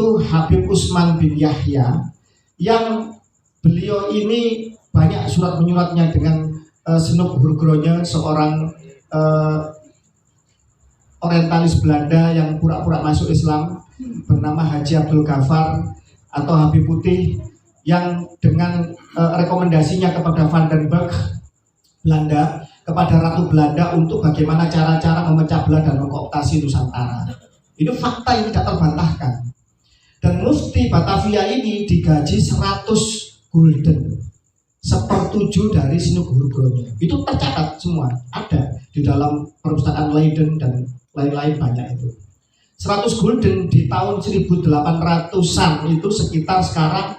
yaitu Habib Utsman bin Yahya, yang beliau ini banyak surat menyuratnya dengan Snoek Hurgronje, seorang orientalis Belanda yang pura-pura masuk Islam, bernama Haji Abdul Ghaffar atau Habib Putih, yang dengan rekomendasinya kepada Van den Berg Belanda, kepada Ratu Belanda untuk bagaimana cara-cara memecah belah dan mengkooptasi Nusantara. Itu fakta yang tidak terbantahkan. Dan Mufti Batavia ini digaji 100 gulden, 1/7 dari Snoek Hurgronje. Itu tercatat semua, ada di dalam perpustakaan Leiden dan lain-lain banyak itu. 100 gulden di tahun 1800-an itu sekitar sekarang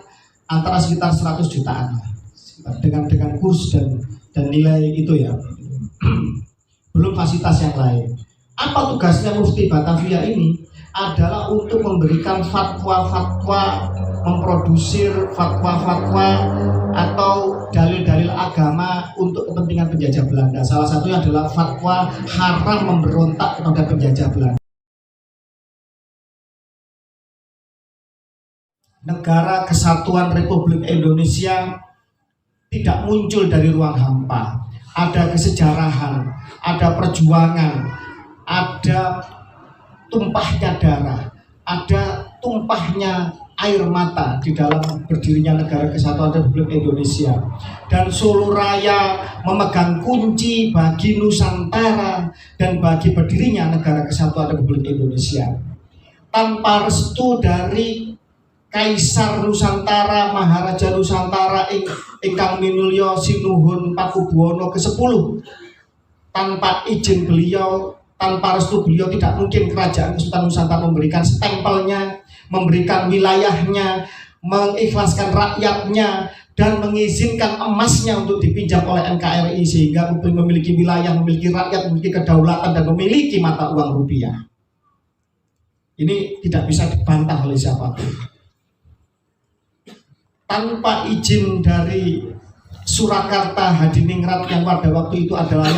antara sekitar 100 jutaan lah, dengan kurs dan nilai itu ya. Belum fasilitas yang lain. Apa tugasnya Mufti Batavia ini? Adalah untuk memberikan fatwa-fatwa, memprodusir fatwa-fatwa atau dalil-dalil agama untuk kepentingan penjajah Belanda. Salah satunya adalah fatwa haram memberontak kepada penjajah Belanda. Negara Kesatuan Republik Indonesia tidak muncul dari ruang hampa. Ada kesejarahan, ada perjuangan, ada tumpahnya darah, ada tumpahnya air mata di dalam berdirinya Negara Kesatuan Republik Indonesia. Dan Solo Raya memegang kunci bagi Nusantara dan bagi berdirinya Negara Kesatuan Republik Indonesia. Tanpa restu dari Kaisar Nusantara, Maharaja Nusantara ingkang minulya Sinuhun Pakubuwono ke-10, tanpa izin beliau, tanpa restu beliau, tidak mungkin Kerajaan Kesultanan Nusantara memberikan stempelnya, memberikan wilayahnya, mengikhlaskan rakyatnya, dan mengizinkan emasnya untuk dipinjam oleh NKRI, sehingga memiliki wilayah, memiliki rakyat, memiliki kedaulatan, dan memiliki mata uang rupiah. Ini tidak bisa dibantah oleh siapapun. Tanpa izin dari Surakarta Hadiningrat yang pada waktu itu adalah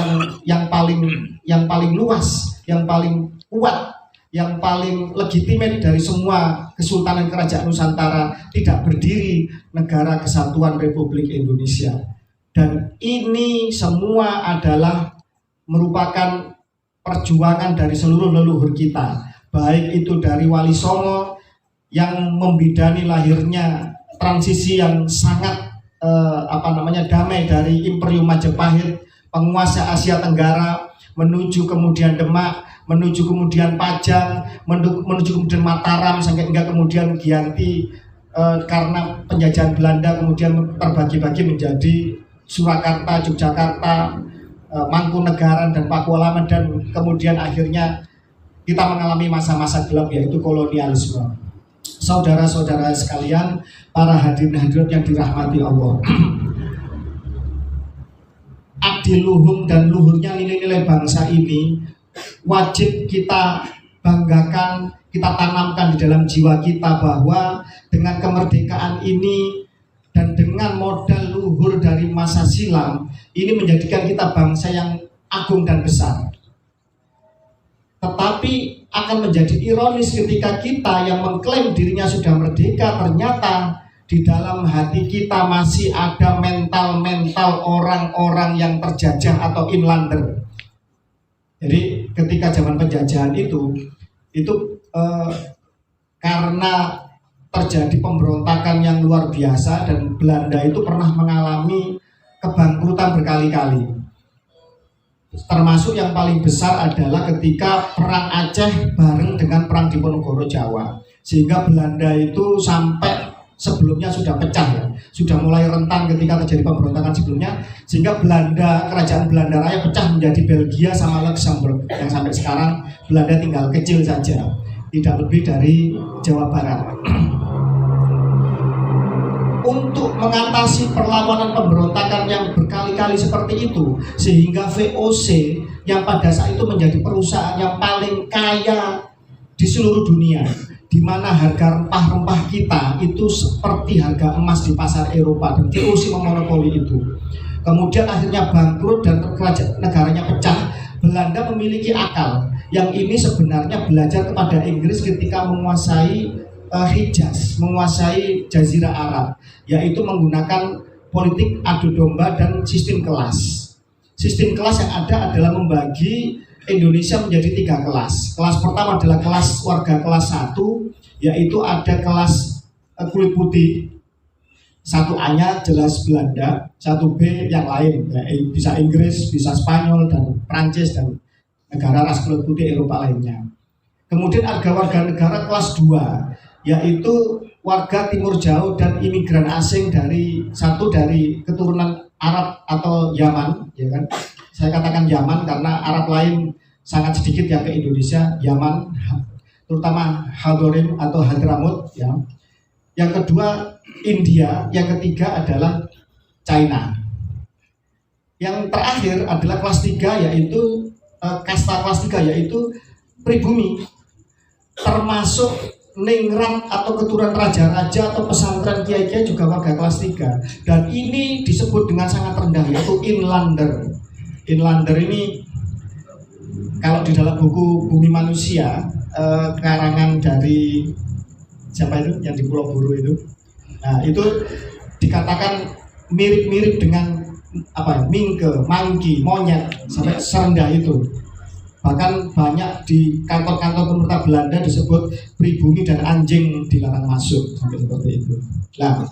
yang paling luas, yang paling kuat, yang paling legitimate dari semua kesultanan kerajaan Nusantara, tidak berdiri Negara Kesatuan Republik Indonesia. Dan ini semua adalah merupakan perjuangan dari seluruh leluhur kita, baik itu dari Wali Songo yang membidani lahirnya transisi yang sangat damai dari Imperium Majapahit, penguasa Asia Tenggara, menuju kemudian Demak, menuju kemudian Pajang, menuju kemudian Mataram, sampai hingga kemudian Giyanti karena penjajahan Belanda kemudian terbagi-bagi menjadi Surakarta, Yogyakarta, Mangkunegaran, dan Pakualaman, dan kemudian akhirnya kita mengalami masa-masa gelap, yaitu kolonialisme. Saudara-saudara sekalian, para hadirin hadirat yang dirahmati Allah, adiluhum dan luhurnya nilai-nilai bangsa ini wajib kita banggakan, kita tanamkan di dalam jiwa kita, bahwa dengan kemerdekaan ini dan dengan modal luhur dari masa silam ini menjadikan kita bangsa yang agung dan besar. Tetapi akan menjadi ironis ketika kita yang mengklaim dirinya sudah merdeka, ternyata di dalam hati kita masih ada mental-mental orang-orang yang terjajah atau inlander. Jadi ketika zaman penjajahan itu karena terjadi pemberontakan yang luar biasa, dan Belanda itu pernah mengalami kebangkrutan berkali-kali. Termasuk yang paling besar adalah ketika Perang Aceh bareng dengan Perang Diponegoro Jawa, sehingga Belanda itu sampai sebelumnya sudah pecah ya, sudah mulai rentan ketika terjadi pemberontakan sebelumnya, sehingga Kerajaan Belanda Raya pecah menjadi Belgia sama Luxembourg, yang sampai sekarang Belanda tinggal kecil saja, tidak lebih dari Jawa Barat. Untuk mengatasi perlawanan pemberontakan yang berkali-kali seperti itu, sehingga VOC yang pada saat itu menjadi perusahaan yang paling kaya di seluruh dunia, di mana harga rempah-rempah kita itu seperti harga emas di pasar Eropa, dan VOC memonopoli itu. Kemudian akhirnya bangkrut dan kerajaan negaranya pecah. Belanda memiliki akal yang ini sebenarnya belajar kepada Inggris ketika menguasai Hijaz, menguasai Jazirah Arab, yaitu menggunakan politik adu domba dan sistem kelas. Sistem kelas yang ada adalah membagi Indonesia menjadi 3 kelas. Kelas pertama adalah kelas warga kelas 1, yaitu ada kelas kulit putih. 1A-nya jelas Belanda, 1B yang lain, ya, bisa Inggris, bisa Spanyol dan Prancis dan negara ras kulit putih Eropa lainnya. Kemudian ada warga negara kelas 2, yaitu warga Timur Jauh dan imigran asing dari keturunan Arab atau Yaman, ya kan? Saya katakan Yaman karena Arab lain sangat sedikit yang ke Indonesia, Yaman, terutama Hadorim atau Hadramut, ya. Yang kedua India, yang ketiga adalah China. Yang terakhir adalah kelas 3, yaitu kasta kelas 3, yaitu pribumi, termasuk ningrat atau keturunan raja-raja atau pesantren kiai-kiai juga warga kelas 3. Dan ini disebut dengan sangat rendah, yaitu inlander. Inlander ini kalau di dalam buku Bumi Manusia, karangan dari siapa itu yang di Pulau Buru itu, nah itu dikatakan mirip-mirip dengan mingke, mangki, monyet, sampai serendah itu. Bahkan banyak di kantor-kantor pemerintah Belanda disebut pribumi dan anjing dilarang masuk, sampai seperti itu. Nah,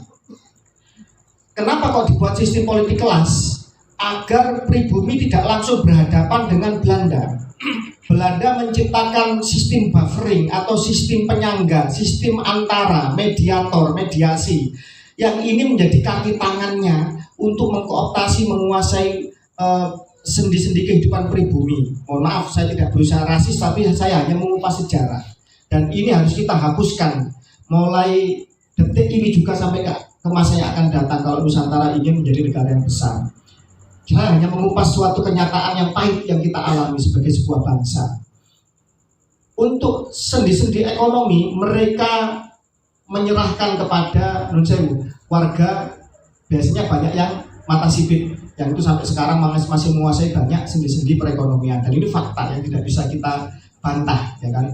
kenapa kok dibuat sistem politik kelas? Agar pribumi tidak langsung berhadapan dengan Belanda. Belanda menciptakan sistem buffering atau sistem penyangga, sistem antara, mediator, mediasi, yang ini menjadi kaki tangannya untuk mengkooptasi, menguasai sendi-sendi kehidupan pribumi. Mohon maaf, saya tidak berusaha rasis, tapi saya hanya mengupas sejarah. Dan ini harus kita hapuskan mulai detik ini juga sampai ke masa yang akan datang kalau Nusantara ingin menjadi negara yang besar. Saya hanya mengupas suatu kenyataan yang pahit yang kita alami sebagai sebuah bangsa. Untuk sendi-sendi ekonomi, mereka menyerahkan kepada warga, biasanya banyak yang mata sipit, yang itu sampai sekarang masih menguasai banyak sendi-sendi perekonomian. Dan ini fakta yang tidak bisa kita bantah, ya kan?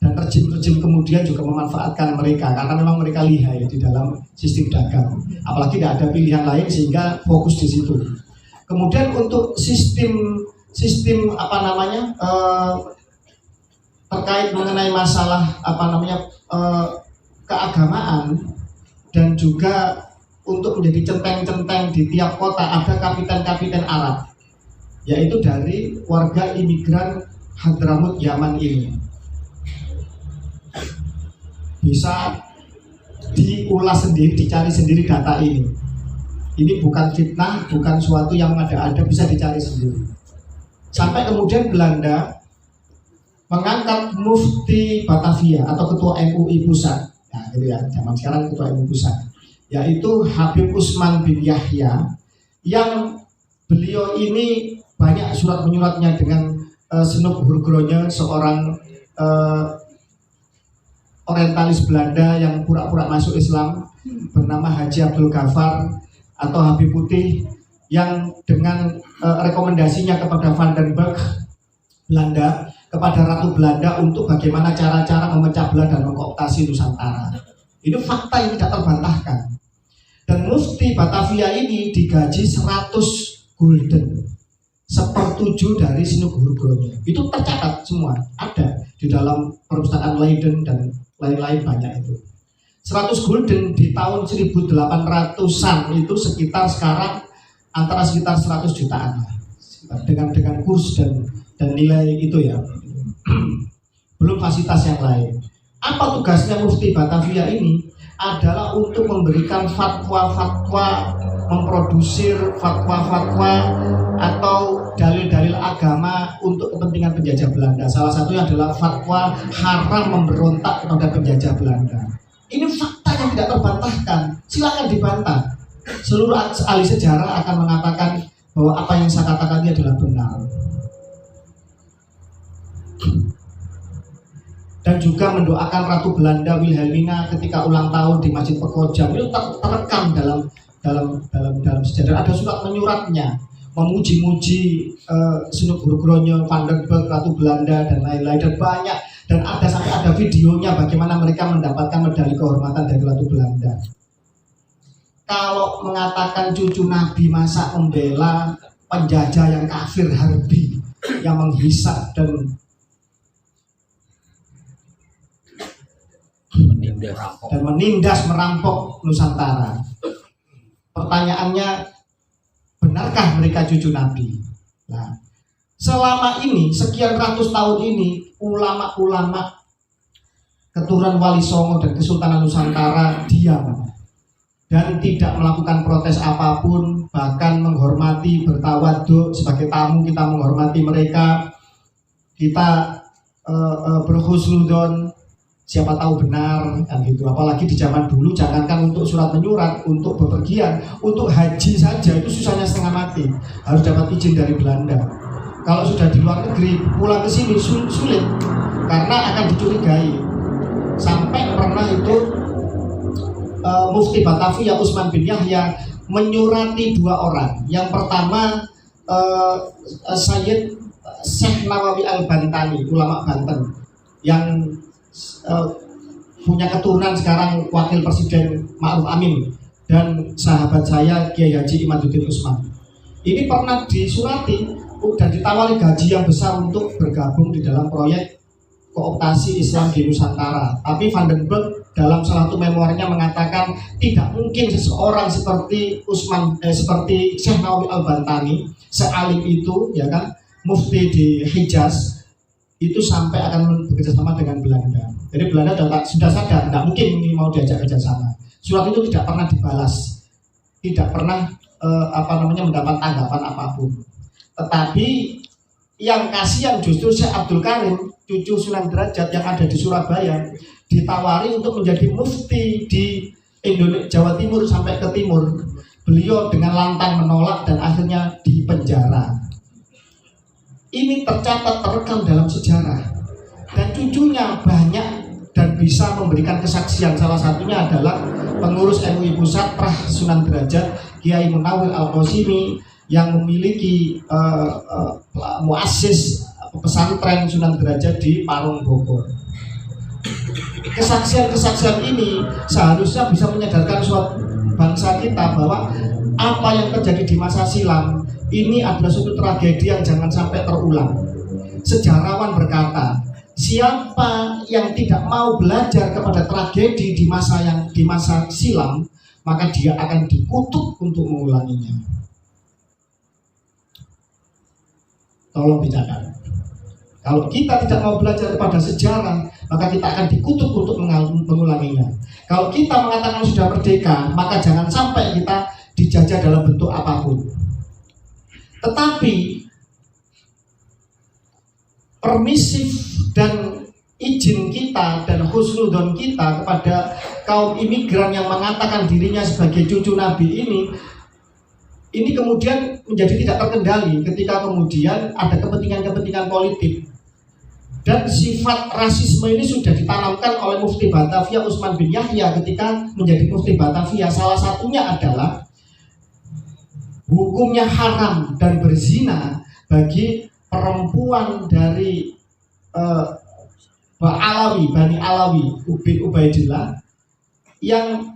Dan rejim-rejim kemudian juga memanfaatkan mereka karena memang mereka lihai di dalam sistem dagang. Apalagi tidak ada pilihan lain sehingga fokus di situ. Kemudian untuk sistem terkait mengenai masalah keagamaan dan juga untuk menjadi centeng-centeng di tiap kota ada kapiten-kapiten Arab, yaitu dari warga imigran Hadramut Yaman ini. Bisa diulas sendiri, dicari sendiri data ini. Ini bukan fitnah, bukan suatu yang ada-ada, bisa dicari sendiri. Sampai kemudian Belanda mengangkat Mufti Batavia atau Ketua MUI Pusat. Nah, gitu ya, zaman sekarang Ketua MUI Pusat, yaitu Habib Usman bin Yahya, yang beliau ini banyak surat menyuratnya dengan Senuk Hurgronya, seorang orientalis Belanda yang pura-pura masuk Islam, bernama Haji Abdul Ghaffar atau Habib Putih, yang dengan rekomendasinya kepada Van den Berg Belanda, kepada Ratu Belanda untuk bagaimana cara-cara memecah belah dan mengkooptasi Nusantara. Itu fakta yang tidak terbantahkan. Dan Mufti Batavia ini digaji 100 gulden, 1/7 dari Senuk Hurgronya. Itu tercatat semua, ada di dalam perpustakaan Leiden dan lain-lain banyak itu. 100 gulden di tahun 1800-an itu sekarang antara sekitar 100 jutaan dengan kurs dan nilai itu ya. Belum fasilitas yang lain. Apa tugasnya Mufti Batavia ini? Adalah untuk memberikan fatwa-fatwa, memprodusir fatwa-fatwa atau dalil-dalil agama untuk kepentingan penjajah Belanda. Salah satunya adalah fatwa haram memberontak kepada penjajah Belanda. Ini fakta yang tidak terbantahkan. Silakan dibantah. Seluruh ahli sejarah akan mengatakan bahwa apa yang saya katakan ini adalah benar. Dan juga mendoakan Ratu Belanda Wilhelmina ketika ulang tahun di Masjid Pekojam. Itu terekam dalam sejarah. Ada surat menyuratnya, memuji-muji Senuk Hurgronya, Van den Berg, Ratu Belanda dan lain-lain, dan banyak Dan sampai ada videonya bagaimana mereka mendapatkan medali kehormatan dari Ratu Belanda. Kalau mengatakan cucu Nabi masa membela penjajah yang kafir harbi, yang menghisap dan menindas merampok Nusantara. Pertanyaannya, benarkah mereka cucu Nabi? Nah, selama ini sekian ratus tahun ini ulama-ulama keturunan Wali Songo dan Kesultanan Nusantara diam dan tidak melakukan protes apapun, bahkan menghormati, bertawaduk sebagai tamu, kita menghormati mereka, kita berhusnudon, siapa tahu benar kan gitu. Apalagi di zaman dulu, jangankan untuk surat menyurat, untuk bepergian, untuk haji saja itu susahnya setengah mati, harus dapat izin dari Belanda. Kalau sudah di luar negeri, pulang ke sini sulit karena akan dicurigai. Sampai pernah itu Mufti Batavia Utsman bin Yahya menyurati 2 orang. Yang pertama Syekh Nawawi Al-Bantani, ulama Banten, yang punya keturunan sekarang Wakil Presiden Ma'ruf Amin, dan sahabat saya Kiai Haji Imaduddin Utsman. Ini pernah disurati dan ditawari gaji yang besar untuk bergabung di dalam proyek kooptasi Islam di Nusantara. Tapi Van den Berg dalam salah satu memoirnya mengatakan tidak mungkin seseorang seperti seperti Syekh Nawawi Al-Bantani, sealim itu, ya kan, mufti di Hijaz, itu sampai akan bekerjasama dengan Belanda. Jadi Belanda sudah sadar, tidak mungkin ini mau diajak kerjasama. Surat itu tidak pernah dibalas, tidak pernah mendapat tanggapan apapun. Tetapi yang kasihan justru Syekh Abdul Karim, cucu Sunan Derajat yang ada di Surabaya, ditawari untuk menjadi mufti di Jawa Timur sampai ke timur. Beliau dengan lantang menolak dan akhirnya dipenjara. Ini tercatat, terekam dalam sejarah, dan cucunya banyak dan bisa memberikan kesaksian. Salah satunya adalah pengurus MUI Pusat Prah Sunan Derajat, Kiai Munawir Al-Qasimi, yang memiliki muassis pesantren Sunan Derajat di Parung, Bogor. Kesaksian-kesaksian ini seharusnya bisa menyadarkan suatu bangsa kita bahwa apa yang terjadi di masa silam ini adalah suatu tragedi yang jangan sampai terulang. Sejarawan berkata, siapa yang tidak mau belajar kepada tragedi di masa silam, maka dia akan dikutuk untuk mengulanginya. Tolong dicatat. Kalau kita tidak mau belajar kepada sejarah, maka kita akan dikutuk untuk mengulanginya. Kalau kita mengatakan sudah merdeka, maka jangan sampai kita dijajah dalam bentuk apapun. Tetapi permisif dan izin kita dan husnudon kita kepada kaum imigran yang mengatakan dirinya sebagai cucu Nabi ini kemudian menjadi tidak terkendali ketika kemudian ada kepentingan-kepentingan politik. Dan sifat rasisme ini sudah ditanamkan oleh Mufti Batavia Utsman bin Yahya ketika menjadi Mufti Batavia. Salah satunya adalah hukumnya haram dan berzina bagi perempuan dari Bani Alawi bin Ubaidillah yang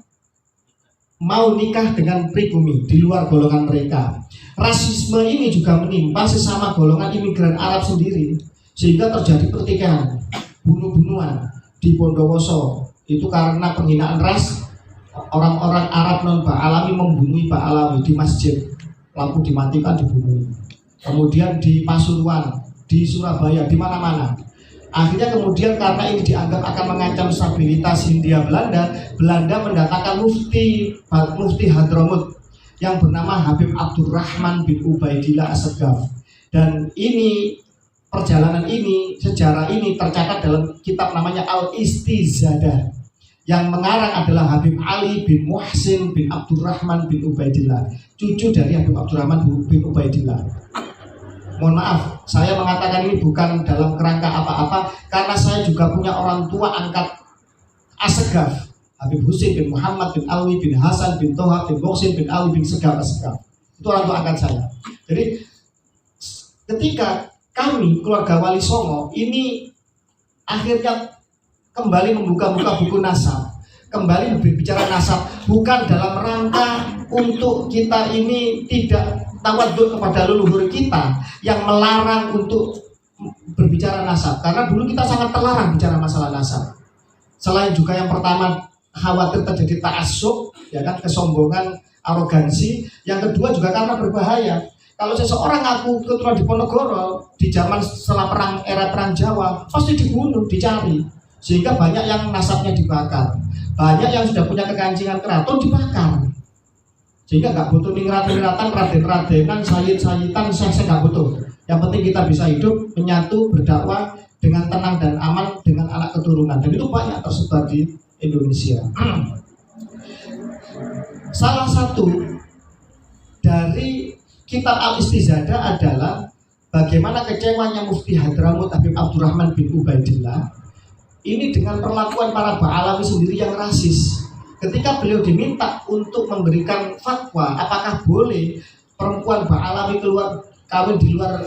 mau nikah dengan pribumi di luar golongan mereka. Rasisme ini juga menimpa sesama golongan imigran Arab sendiri, sehingga terjadi pertikaian, bunuh-bunuhan di Bondowoso. Itu karena penghinaan ras. Orang-orang Arab non-Ba'alawi membunuh Ba'alawi di masjid, lampu dimatikan, dibunuh. Kemudian di Pasuruan, di Surabaya, di mana-mana. Akhirnya kemudian karena ini dianggap akan mengancam stabilitas Hindia Belanda, Belanda mendatangkan mufti Hadramut yang bernama Habib Abdurrahman bin Ubaidillah As-Segaf. Dan ini perjalanan ini, sejarah ini tercatat dalam kitab namanya Al-Istizadah, yang mengarang adalah Habib Ali bin Muhsin bin Abdurrahman bin Ubaidillah, cucu dari Habib Abdurrahman bin Ubaidillah. Mohon maaf, saya mengatakan ini bukan dalam kerangka apa-apa, karena saya juga punya orang tua angkat As-Segaf, Habib Husin bin Muhammad bin Alwi bin Hasan bin Toha bin Muhsin bin Ali bin Segaf As-Segaf. Itu orang tua angkat saya. Jadi ketika kami keluarga Wali Songo ini akhirnya kembali membuka-buka buku nasab, kembali berbicara nasab, bukan dalam rangka untuk kita ini tidak tawaduk kepada leluhur kita yang melarang untuk berbicara nasab, karena dulu kita sangat terlarang bicara masalah nasab. Selain juga yang pertama khawatir terjadi ta'assub, ya kan, kesombongan, arogansi. Yang kedua juga karena berbahaya. Kalau seseorang ngaku keturunan Diponegoro di zaman setelah era perang Jawa, pasti dibunuh, dicari. Sehingga banyak yang nasabnya dibakar, banyak yang sudah punya kekancingan keraton dibakar. Sehingga nggak butuh ningrat-ningratan, raden-radenan, sayid-sayitan, saya nggak butuh. Yang penting kita bisa hidup menyatu, berdakwah dengan tenang dan aman dengan anak keturunan. Dan itu banyak tersebar di Indonesia. Salah satu dari kitab Al-Istizadah adalah bagaimana kecewanya Mufti Hadramut Habib Abdurrahman bin Ubaidillah ini dengan perlakuan para Ba'alawi sendiri yang rasis. Ketika beliau diminta untuk memberikan fatwa apakah boleh perempuan Ba'alawi kawin di luar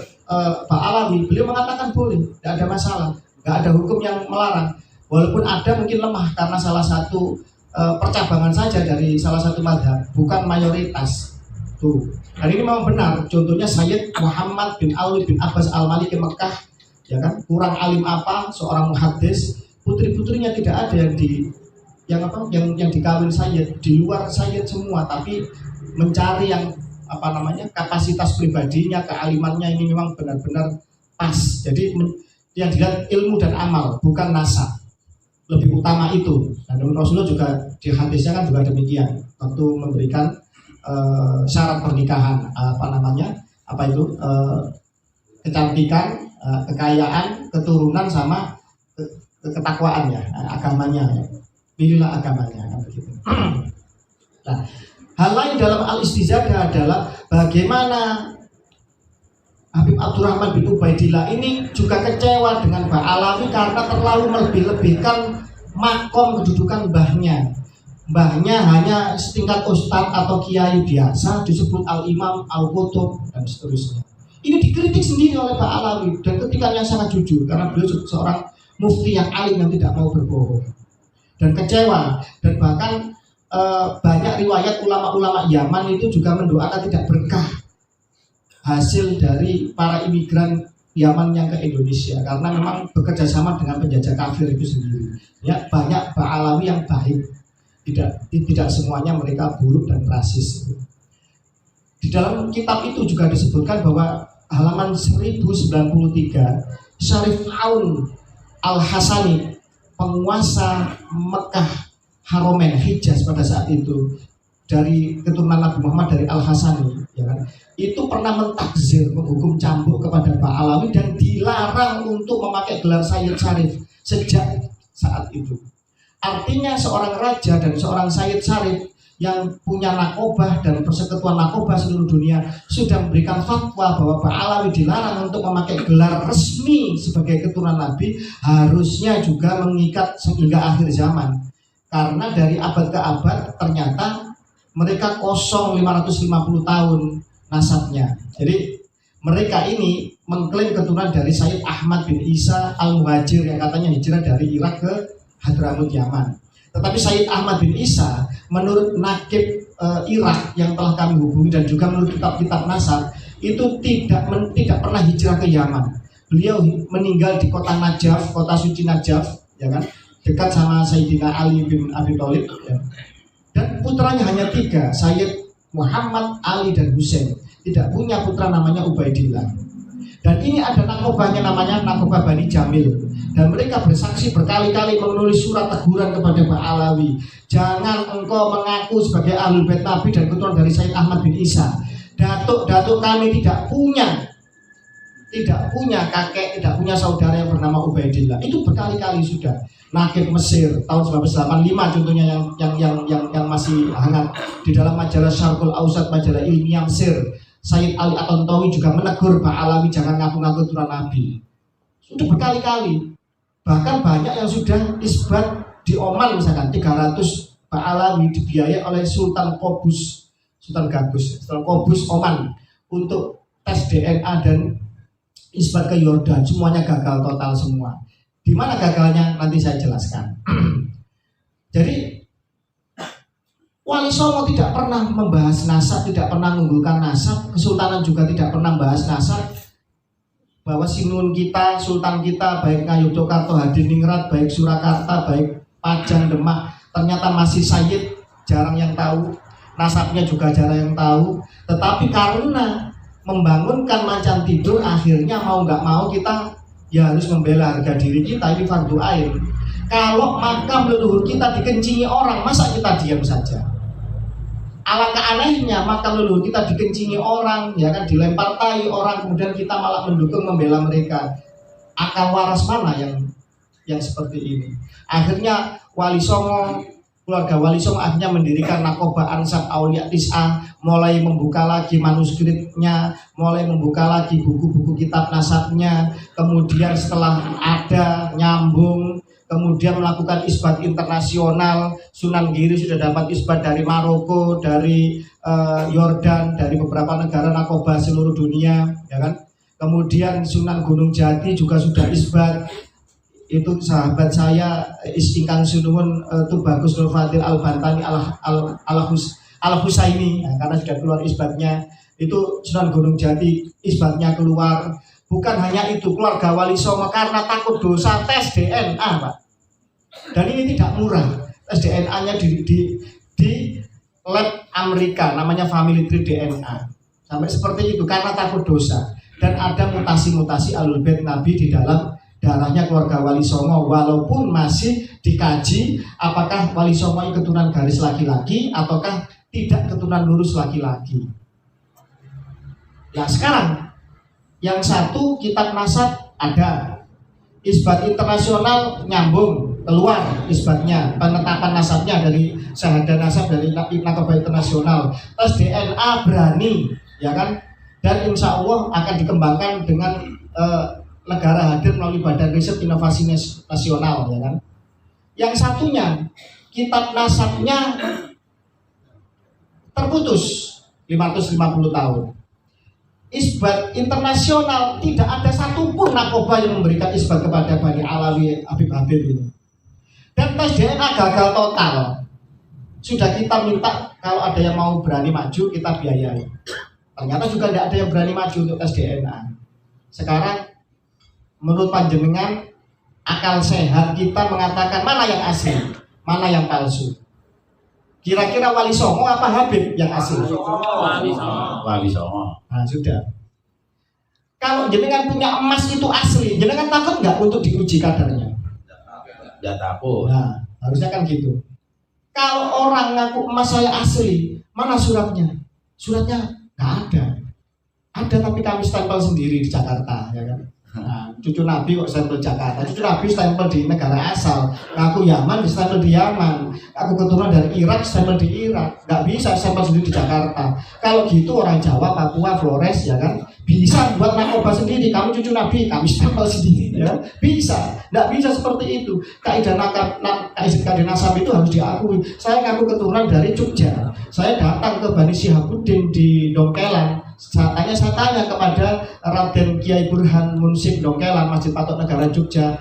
Ba'alawi, beliau mengatakan boleh, tidak ada masalah, tidak ada hukum yang melarang. Walaupun ada mungkin lemah karena salah satu percabangan saja dari salah satu madhab, bukan mayoritas. Tuh. Dan ini memang benar. Contohnya Sayyid Muhammad bin Ali bin Abbas Al-Maliki Mekah, ya kan, kurang alim apa, seorang muhaddis, putri-putrinya tidak ada yang dikawin Sayyid, di luar Sayyid semua, tapi mencari yang kapasitas pribadinya, kealimannya ini memang benar-benar pas. Jadi yang dilihat ilmu dan amal, bukan nasab. Lebih utama itu. Dan Rasulullah juga di hadisnya kan juga demikian. Waktu memberikan syarat pernikahan, kecantikan, kekayaan, keturunan sama ketakwaan ya, agamanya. Pilihlah agamanya, begitu. Nah, hal lain dalam Al-Istizadah adalah bagaimana Habib Abdurrahman bin Ubaidillah ini juga kecewa dengan Ba'alawi karena terlalu melebih-lebihkan makom kedudukan mbahnya. Mbahnya hanya setingkat ustadz atau kiai biasa, disebut al-imam, al-qutub, dan seterusnya. Ini dikritik sendiri oleh Ba'alawi dan kritikannya sangat jujur karena beliau seorang mufti yang alim yang tidak mau berbohong. Dan kecewa, dan bahkan banyak riwayat ulama-ulama Yaman itu juga mendoakan tidak berkah hasil dari para imigran Yaman yang ke Indonesia karena memang bekerja sama dengan penjajah kafir itu sendiri. Ya, banyak Ba'alawi yang baik, tidak semuanya mereka buruk dan rasis. Di dalam kitab itu juga disebutkan bahwa halaman 1093 Syarif Aun Al-Hasani, penguasa Mekah Haromen Hijaz pada saat itu, dari keturunan Nabi Muhammad dari Al-Hasani, ya kan, itu pernah mentakzir, menghukum cambuk kepada Ba'alawi dan dilarang untuk memakai gelar Sayyid Syarif sejak saat itu. Artinya seorang raja dan seorang Sayyid Syarif yang punya nakobah dan persekutuan nakobah seluruh dunia sudah memberikan fatwa bahwa Ba'alawi dilarang untuk memakai gelar resmi sebagai keturunan Nabi, harusnya juga mengikat hingga akhir zaman. Karena dari abad ke abad ternyata mereka kosong 550 tahun nasabnya. Jadi mereka ini mengklaim keturunan dari Sayyid Ahmad bin Isa Al-Muhajir yang katanya hijrah dari Irak ke Hadramut Yaman. Tetapi Sayyid Ahmad bin Isa menurut nakib Irak yang telah kami hubungi dan juga menurut kitab-kitab nasab itu tidak pernah hijrah ke Yaman. Beliau meninggal di kota Najaf, kota suci Najaf, ya kan, dekat sama Sayyidina Ali bin Abi Thalib, ya. Dan putranya hanya 3, Sayyid Muhammad, Ali, dan Husain. Tidak punya putra namanya Ubaidillah. Dan ini ada nakobahnya namanya Nakobah Bani Jamil. Dan mereka bersaksi berkali-kali menulis surat teguran kepada Ba'alawi. Jangan engkau mengaku sebagai Ahlul Bait Nabi dan keturunan dari Sayyid Ahmad bin Isa. Datuk-datuk kami tidak punya kakek, tidak punya saudara yang bernama Ubaidillah. Itu berkali-kali sudah. Nakib Mesir tahun 1985 contohnya yang masih hangat di dalam majalah Syarqul Ausat, majalah ilmiah Mesir. Sayyid Ali At-Tantawi juga menegur Ba'alawi jangan ngaku-ngaku keturunan Nabi. Sudah berkali-kali. Bahkan banyak yang sudah isbat di Oman misalkan 300 Ba'alawi dibiayai oleh Sultan Qobus Oman untuk tes DNA dan isbat ke Yordan, semuanya gagal total semua. Di mana gagalnya nanti saya jelaskan. Jadi Wali Songo tidak pernah membahas nasab, tidak pernah mengunggulkan nasab. Kesultanan juga tidak pernah membahas nasab. Bahwa sinun kita, sultan kita, baik Ngayogyakarta, Hadiningrat, baik Surakarta, baik Pajang, Demak, ternyata masih sayyid, jarang yang tahu. Nasabnya juga jarang yang tahu. Tetapi karena membangunkan macan tidur, akhirnya mau nggak mau kita ya harus membela harga diri kita, ini fardu ain. Kalau makam leluhur kita dikencingi orang, masa kita diam saja? Alangkah anehnya makam leluhur kita dikencingi orang, ya kan, dilempar tai orang, kemudian kita malah mendukung membela mereka. Akal waras mana yang seperti ini? Akhirnya Wali Songo, keluarga Wali Songo akhirnya mendirikan Nakoba Ansab Aulia Tis'ah, mulai membuka lagi manuskripnya, mulai membuka lagi buku-buku kitab nasabnya. Kemudian setelah ada nyambung, kemudian melakukan isbat internasional. Sunan Giri sudah dapat isbat dari Maroko, dari Yordan, dari beberapa negara Nakoba seluruh dunia, ya kan. Kemudian Sunan Gunung Jati juga sudah isbat. Itu sahabat saya ingkang sunuwun Tubagus Nur Fadil Al-Bantani Al-Husaini, ya, karena sudah keluar isbatnya. Itu Sunan Gunung Jati isbatnya keluar. Bukan hanya itu, keluarga Wali Songo karena takut dosa tes DNA, Pak. Dan ini tidak murah. Tes DNA-nya di lab Amerika, namanya Family Tree DNA. Sampai seperti itu karena takut dosa. Dan ada mutasi-mutasi Ahlul Bait Nabi di dalam darahnya keluarga Wali Songo, walaupun masih dikaji apakah Wali Songo ini keturunan garis laki-laki ataukah tidak keturunan lurus laki-laki. Nah sekarang yang satu kitab nasab ada, isbat internasional nyambung, keluar isbatnya, penetapan nasabnya dari syahadah nasab dari Nakoba Internasional. Tes DNA berani, ya kan, dan insya Allah akan dikembangkan dengan negara hadir melalui Badan Riset Inovasi Nasional, ya kan. Yang satunya kitab nasabnya terputus 550 tahun. Isbat internasional tidak ada satupun Nakoba yang memberikan isbat kepada Bani Alawi Habib ini. Dan tes DNA gagal total. Sudah kita minta kalau ada yang mau berani maju kita biayai. Ternyata juga tidak ada yang berani maju untuk tes DNA. Sekarang menurut panjenengan akal sehat kita mengatakan mana yang asli, mana yang palsu? Kira-kira Wali Songo apa Habib yang asli? Wali Songo. Nah sudah. Kalau jenengan punya emas itu asli, jenengan takut nggak untuk diuji kadarnya? Tidak takut. Nah harusnya kan gitu. Kalau orang ngaku emas saya asli, mana suratnya? Suratnya nggak ada. Ada tapi kami stempel sendiri di Jakarta, ya kan? Nah, cucu Nabi kok stempel Jakarta, cucu Nabi stempel di negara asal. Aku Yaman di stempel di Yaman, aku keturunan dari Irak stempel di Irak. Nggak bisa stempel sendiri di Jakarta. Kalau gitu orang Jawa, Papua, Flores, ya kan, bisa buat Nakoba sendiri. Kamu cucu Nabi, kami stempel sendiri, ya bisa. Nggak bisa seperti itu. Kaidah nasab itu harus diakui. Saya ngaku keturunan dari Jogja. Saya datang ke Bani Syihabuddin di Dongkelan. Saya tanya kepada Raden Kiai Burhan Munsif Dongkelan, Masjid Patok Negara Jogja,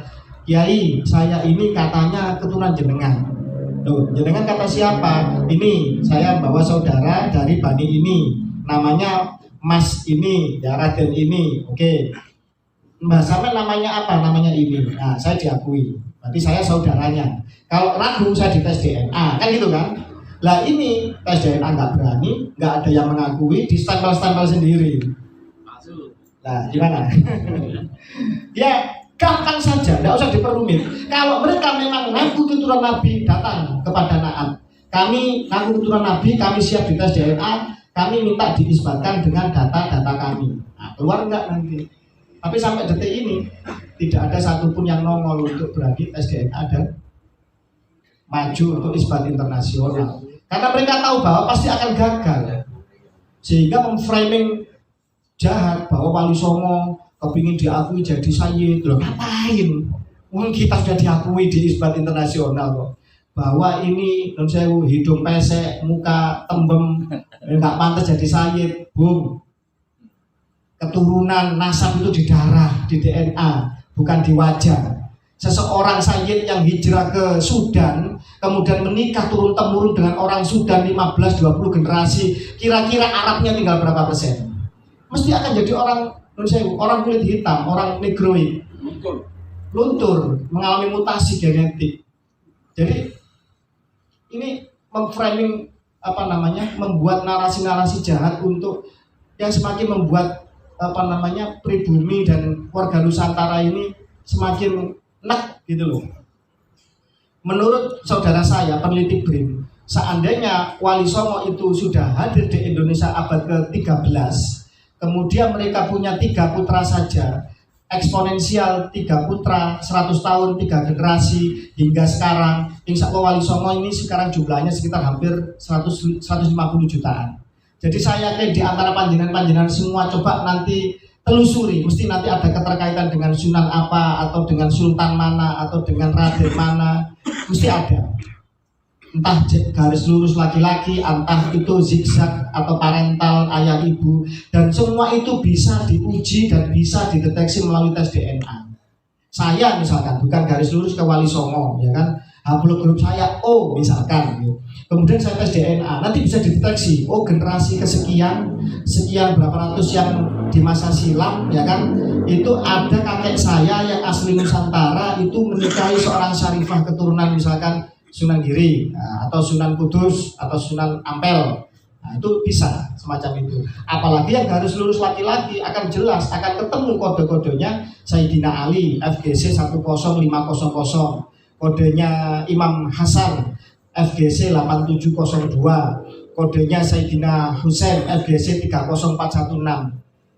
Kiai, saya ini katanya keturunan jenengan. Loh, jenengan kata siapa? Ini saya bawa saudara dari Bani ini, namanya Mas ini, ya Raden ini. Oke. Mbak sampai namanya apa? Namanya ini. Nah, saya diakui. Berarti saya saudaranya. Kalau ragu saya dites DNA, kan gitu kan? Lah ini tes DNA nggak berani, nggak ada yang mengakui, di stempel sendiri. Nah gimana? Ya gampang saja, nggak usah diperumit. Kalau mereka memang ngaku keturunan Nabi, datang kepada Naat. Kami ngaku keturunan Nabi, kami siap dites DNA, kami minta diisbatkan dengan data-data kami. Nah, keluar nggak nanti? Tapi sampai detik ini tidak ada satupun yang nongol untuk berani tes DNA dan maju untuk isbat internasional. Karena mereka tahu bahwa pasti akan gagal, sehingga memframing jahat bahwa Wali Songo kepingin diakui jadi sayyid. Loh ngapain? Mungkin kita sudah diakui di isbat internasional kok. Bahwa ini non sewu hidung pesek, muka tembem, nggak pantas jadi sayyid. Boom. Keturunan nasab itu di darah, di DNA, bukan di wajah. seseorang sayyid yang hijrah ke Sudan kemudian menikah turun-temurun dengan orang Sudan 15-20 generasi, kira-kira Arabnya tinggal berapa persen? Mesti akan jadi orang kulit hitam, orang negroid, luntur, mengalami mutasi genetik. Jadi ini memframing membuat narasi-narasi jahat untuk yang semakin membuat pribumi dan warga Nusantara ini semakin nek gitu loh. Menurut saudara saya peneliti BRIN, seandainya Wali Songo itu sudah hadir di Indonesia abad ke-13, kemudian mereka punya 3 putra saja, eksponensial 3 putra, 100 tahun 3 generasi hingga sekarang, insya Allah Wali Songo ini sekarang jumlahnya sekitar hampir 150 jutaan. Jadi saya yakin di antara panjenengan semua coba nanti telusuri, mesti nanti ada keterkaitan dengan Sunan apa, atau dengan Sultan mana, atau dengan Raden mana, mesti ada. Entah garis lurus laki-laki, entah itu zigzag atau parental ayah ibu, dan semua itu bisa diuji dan bisa dideteksi melalui tes DNA. Saya misalkan bukan garis lurus ke Wali Songo, ya kan? Haplogrup saya O misalkan, gitu. Kemudian saya tes DNA, nanti bisa dideteksi, oh generasi kesekian, sekian berapa ratus yang di masa silam, ya kan? Itu ada kakek saya yang asli Nusantara itu menikahi seorang syarifah keturunan misalkan Sunan Giri, atau Sunan Kudus, atau Sunan Ampel. Nah, itu bisa semacam itu. Apalagi yang garis lurus laki-laki akan jelas, akan ketemu kode-kodenya Sayyidina Ali FGC 10500, kodenya Imam Hasan FGC 8702, kodenya Sayyidina Husain FGC 30416.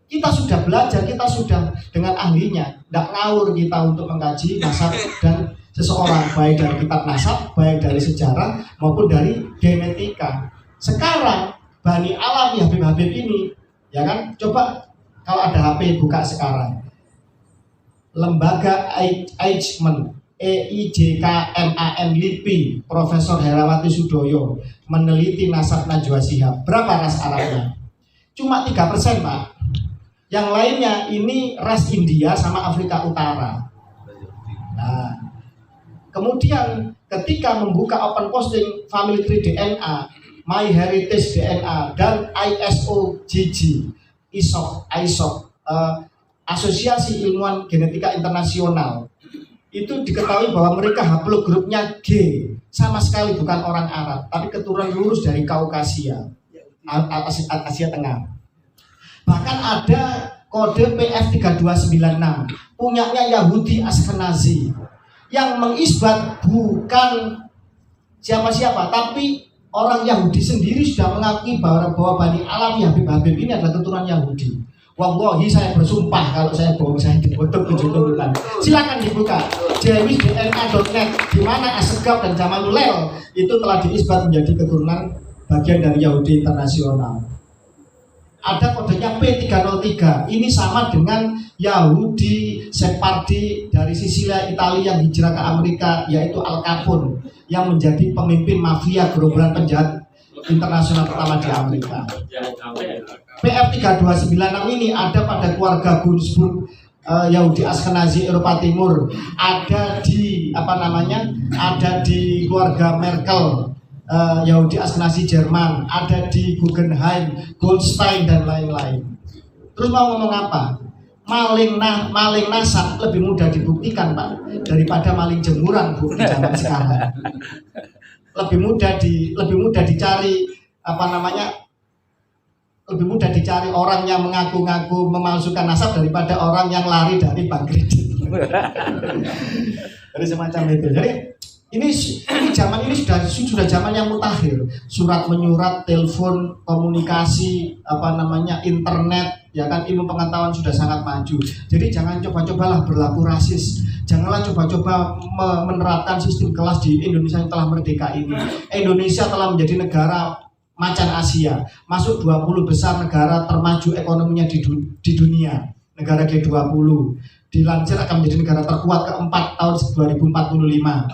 Kita sudah belajar, kita sudah dengan ahlinya, tidak ngawur kita untuk mengkaji nasab dan seseorang, baik dari kitab nasab, baik dari sejarah maupun dari genetika. Sekarang Bani Alawi Habib-Habib ini, ya kan, coba kalau ada HP buka sekarang, lembaga Eichmann, EIJKMAN LIPI, Profesor Herawati Sudoyo meneliti nasab Najwa Shihab. Berapa ras Arabnya? Cuma 3%, Pak. Yang lainnya ini ras India sama Afrika Utara. Nah, kemudian ketika membuka open posting Family Tree DNA, MyHeritage DNA, dan ISOGG, ISOP, Asosiasi Ilmuwan Genetika Internasional, itu diketahui bahwa mereka haplogrupnya G, sama sekali bukan orang Arab, tapi keturunan lurus dari Kaukasia, Asia Tengah. Bahkan ada kode PF3296 punyanya Yahudi Ashkenazi yang mengisbat bukan siapa-siapa, tapi orang Yahudi sendiri sudah mengakui bahwa Bani Alawi Habib-Habib ini adalah keturunan Yahudi. Wallahi saya bersumpah kalau saya bohong saya dibodoh 7 turunan. Silakan dibuka jewisdna.net, di mana Asegaf dan Jamalulel itu telah diisbat menjadi keturunan bagian dari Yahudi internasional. Ada kodenya P303, ini sama dengan Yahudi Sephardi dari Sisilia, Italia yang hijrah ke Amerika, yaitu Al Capone yang menjadi pemimpin mafia gerombolan penjahat internasional pertama di Amerika. PF3296 ini ada pada keluarga Gunzburg, Yahudi Ashkenazi Eropa Timur, ada di ada di keluarga Merkel, Yahudi Ashkenazi Jerman, ada di Guggenheim, Goldstein dan lain-lain. Terus mau ngomong apa? Maling nasab lebih mudah dibuktikan, Pak, daripada maling jemuran, Bu, di zaman sekarang. Lebih mudah dicari lebih mudah dicari orang yang mengaku-ngaku memalsukan nasab daripada orang yang lari dari bank kredit. Jadi semacam itu. Jadi ini zaman ini sudah zaman yang mutakhir. Surat menyurat, telepon, komunikasi, internet, ya kan, ilmu pengetahuan sudah sangat maju. Jadi jangan coba-cobalah berlaku rasis. Janganlah coba-coba menerapkan sistem kelas di Indonesia yang telah merdeka ini. Indonesia telah menjadi negara macan Asia, masuk 20 besar negara termaju ekonominya di dunia, negara G20. Dilansir akan menjadi negara terkuat keempat tahun 2045.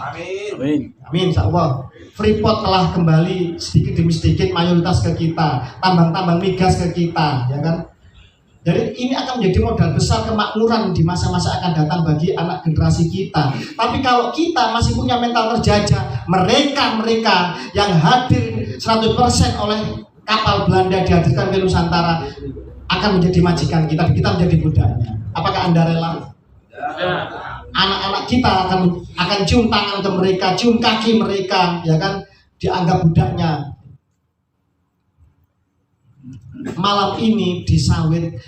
Amin, insyaallah. Freeport telah kembali sedikit demi sedikit mayoritas ke kita, tambang-tambang migas ke kita, ya kan. Jadi ini akan menjadi modal besar kemakmuran di masa-masa akan datang bagi anak generasi kita. Tapi kalau kita masih punya mental terjajah, mereka yang hadir 100% oleh kapal Belanda dihadirkan ke Nusantara akan menjadi majikan kita menjadi budaknya. Apakah Anda rela? Anak-anak kita akan cium tangan ke mereka, cium kaki mereka, ya kan, dianggap budaknya. Malam ini di Sawit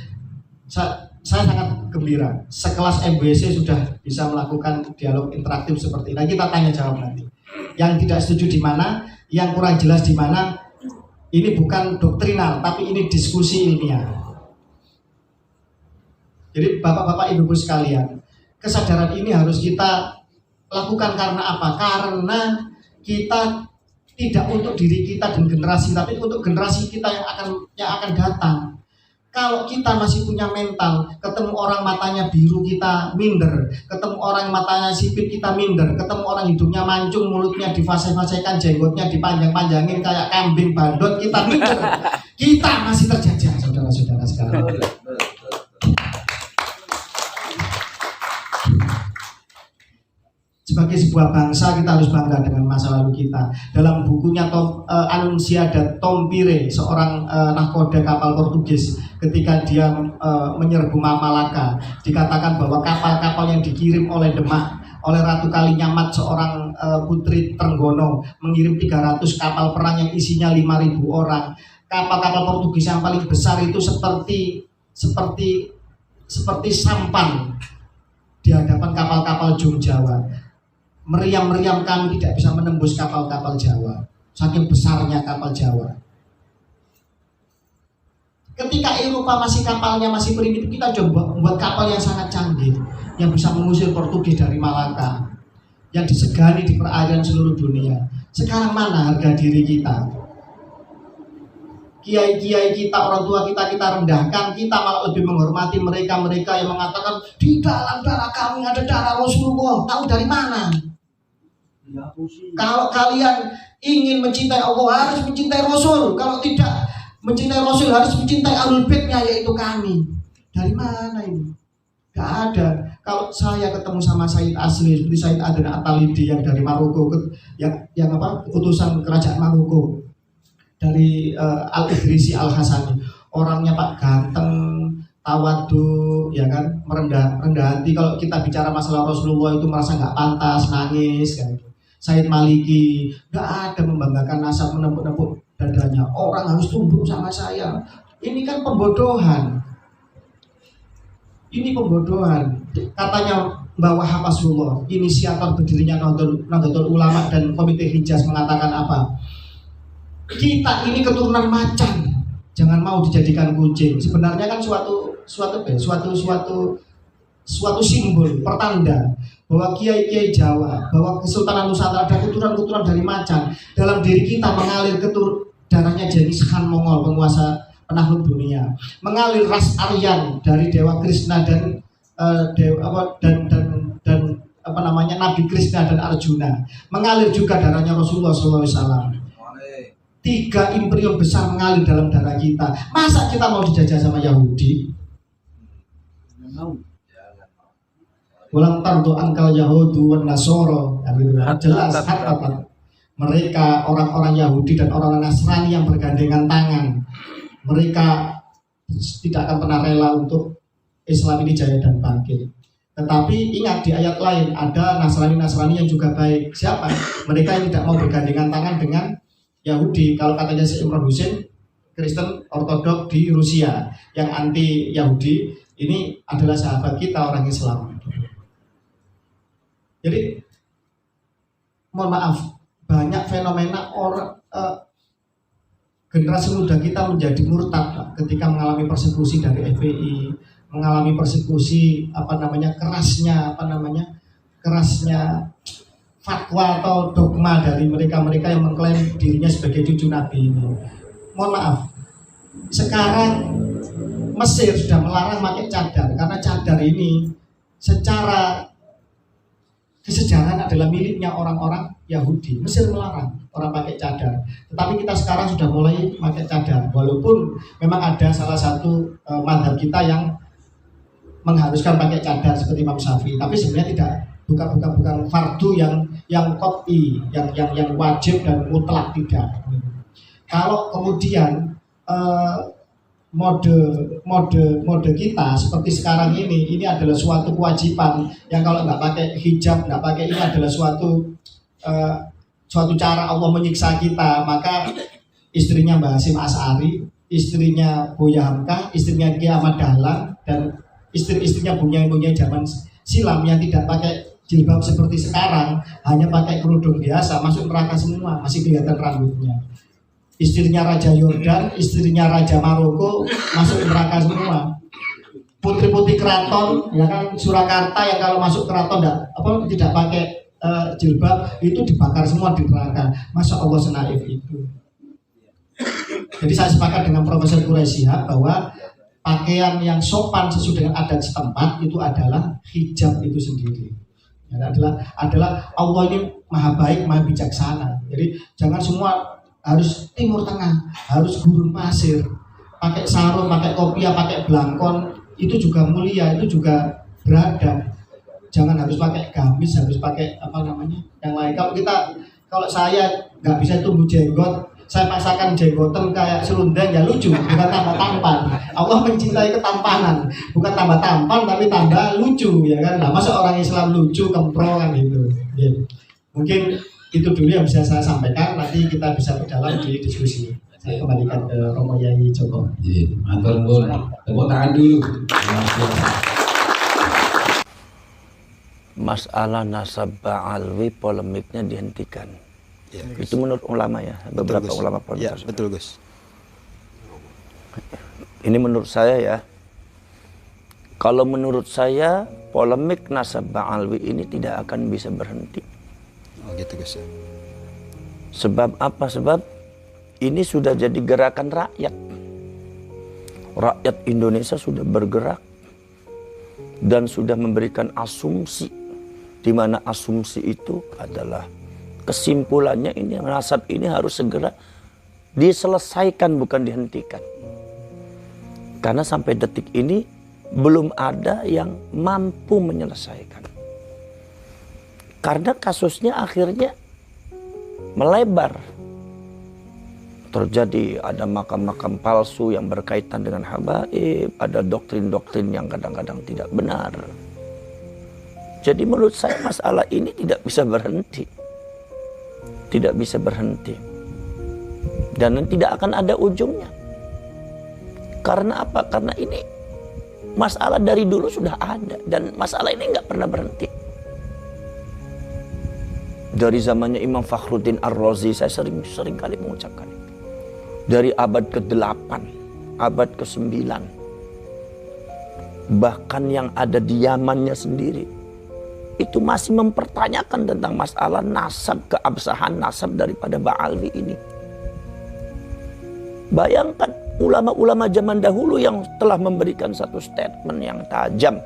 saya sangat gembira. Sekelas MBC sudah bisa melakukan dialog interaktif seperti ini. Nah, kita tanya jawab nanti. Yang tidak setuju di mana, yang kurang jelas di mana. Ini bukan doktrinal, tapi ini diskusi ilmiah. Jadi bapak-bapak ibu-ibu sekalian, kesadaran ini harus kita lakukan karena apa? Karena kita tidak untuk diri kita dan generasi, tapi untuk generasi kita yang akan datang. Kalau kita masih punya mental, ketemu orang matanya biru kita minder, ketemu orang matanya sipit kita minder, ketemu orang hidungnya mancung, mulutnya difase-fasekan, jenggotnya dipanjang-panjangin kayak kambing bandot, kita minder. Kita masih terjajah, saudara-saudara sekalian. Sebagai sebuah bangsa kita harus bangga dengan masa lalu kita. Dalam bukunya Anunciada Tom Pire, seorang nahkoda kapal Portugis, ketika dia menyerbu Malaka, dikatakan bahwa kapal-kapal yang dikirim oleh Demak, oleh Ratu Kalinyamat, seorang putri Trenggono, mengirim 300 kapal perang yang isinya 5.000 orang. Kapal-kapal Portugis yang paling besar itu seperti sampan di hadapan kapal-kapal Jum Jawa. Meriam-meriam kami tidak bisa menembus kapal-kapal Jawa, saking besarnya kapal Jawa. Ketika Eropa kapalnya masih primitif, kita coba membuat kapal yang sangat canggih, yang bisa mengusir Portugis dari Malaka, yang disegani di perairan seluruh dunia. Sekarang mana harga diri kita? Kiai-kiai kita, orang tua kita rendahkan, kita malah lebih menghormati mereka yang mengatakan di dalam darah kami ada darah Rasulullah. Tahu dari mana? Kalau kalian ingin mencintai Allah harus mencintai Rasul. Kalau tidak mencintai Rasul harus mencintai Ahlul Baitnya, yaitu kami. Dari mana ini? Gak ada. Kalau saya ketemu sama Said Asli, seperti Said Adnan Atalidi yang dari Maroko, utusan kerajaan Maroko, dari Al-Idrisi Al-Hasani, orangnya Pak ganteng, tawadu, ya kan, merendah hati. Kalau kita bicara masalah Rasulullah itu merasa nggak pantas, nangis, kan. Said Maliki nggak ada membanggakan nasab, menepuk-nepuk dadanya. Orang harus tunduk sama saya. Ini kan pembodohan. Ini pembodohan. Katanya Mbah Wahab Rasulullah, inisiator berdirinya Nahdlatul Ulama dan Komite Hijaz, mengatakan apa? Kita ini keturunan macan, jangan mau dijadikan kucing. Sebenarnya kan suatu simbol, pertanda bahwa kiai-kiai Jawa, bahwa Kesultanan Nusantara ada keturunan-keturunan dari macan. Dalam diri kita mengalir darahnya Genghis Khan Mongol, penguasa penakluk dunia, mengalir ras Aryan dari Dewa Krishna dan Nabi Krishna dan Arjuna, mengalir juga darahnya Rasulullah SAW. 3 imperium besar mengalir dalam darah kita. Masa kita mau dijajah sama Yahudi? Ulang tantu angkal Yahudu wan Nasoro, jelas apa mereka orang-orang Yahudi dan orang-orang Nasrani yang bergandengan tangan. Mereka tidak akan pernah rela untuk Islam ini jaya dan bangkit. Tetapi ingat, di ayat lain ada Nasrani-Nasrani yang juga baik. Siapa? Mereka yang tidak mau bergandengan tangan dengan Yahudi. Kalau katanya si Imran Hussein, Kristen Ortodok di Rusia yang anti Yahudi, ini adalah sahabat kita orang Islam. Jadi mohon maaf, banyak fenomena generasi muda kita menjadi murtad, Pak, ketika mengalami persekusi dari FPI, mengalami persekusi kerasnya fatwa atau dogma dari mereka yang mengklaim dirinya sebagai cucu Nabi ini. Mohon maaf, sekarang Mesir sudah melarang pakai cadar karena cadar ini secara Kesejarah adalah miliknya orang-orang Yahudi. Mesir melarang orang pakai cadar. Tetapi kita sekarang sudah mulai pakai cadar. Walaupun memang ada salah satu madhab kita yang mengharuskan pakai cadar seperti Imam Syafi'i. Tapi sebenarnya tidak, bukan fardu yang qat'i, yang wajib dan mutlak, tidak. Kalau kemudian mode kita seperti sekarang ini adalah suatu kewajiban yang kalau nggak pakai hijab, nggak pakai ini adalah suatu cara Allah menyiksa kita. Maka istrinya Mbah Hasyim Asy'ari, istrinya Buya Hamka, istrinya Ki Ahmad Dahlan, dan istri-istrinya bunyai-bunyai zaman silam yang tidak pakai jilbab seperti sekarang, hanya pakai kerudung biasa, masuk neraka semua, masih kelihatan rambutnya. Istrinya Raja Yordan, istrinya Raja Maroko masuk neraka semua. Putri-putri keraton, ya kan, Surakarta yang kalau masuk keraton tidak pakai jilbab itu dibakar semua di neraka. Masya Allah, senaif itu. Jadi saya sepakat dengan Profesor Quraisy bahwa pakaian yang sopan sesuai dengan adat setempat itu adalah hijab itu sendiri. Ya, adalah Allah ini maha baik, maha bijaksana. Jadi jangan semua harus Timur Tengah, harus gurun pasir, pakai sarung, pakai kopiah, pakai belangkon, itu juga mulia, itu juga beradab. Jangan harus pakai gamis, harus pakai yang lain. Kalau saya nggak bisa tumbuh jenggot, saya pasangkan jenggotan kayak serundeng, ya lucu, bukan tambah tampan. Allah mencintai ketampanan, bukan tambah tampan tapi tambah lucu, ya kan? Nah, masa orang Islam lucu, kempro kan gitu. Ya. Mungkin itu dulu yang bisa saya sampaikan, nanti kita bisa berdalam di diskusi. Saya kembalikan ke Romo Yai Joko. Iya, matur nuwun. Tepuk tangan dulu. Masalah nasab ba'alwi polemiknya dihentikan. Ya, Itu menurut ulama ya, beberapa betul, ulama ya, polemik. betul Gus. Ini menurut saya ya. Kalau menurut saya polemik nasab ba'alwi ini tidak akan bisa berhenti. Oh gitu Gus ya. Sebab apa? Sebab ini sudah jadi gerakan rakyat. Rakyat Indonesia sudah bergerak dan sudah memberikan asumsi, di mana asumsi itu adalah kesimpulannya ini nasab ini harus segera diselesaikan, bukan dihentikan. Karena sampai detik ini belum ada yang mampu menyelesaikan. Karena kasusnya akhirnya melebar. Terjadi ada makam-makam palsu yang berkaitan dengan habaib, ada doktrin-doktrin yang kadang-kadang tidak benar. Jadi menurut saya masalah ini tidak bisa berhenti. Tidak bisa berhenti. Dan tidak akan ada ujungnya. Karena apa? Karena ini masalah dari dulu sudah ada. Dan masalah ini nggak pernah berhenti. Dari zamannya Imam Fakhruddin Ar-Razi, saya sering kali mengucapkan itu. Dari abad ke-8, abad ke-9. Bahkan yang ada di Yamannya sendiri, itu masih mempertanyakan tentang masalah nasab, keabsahan nasab daripada Ba'alwi ini. Bayangkan ulama-ulama zaman dahulu yang telah memberikan satu statement yang tajam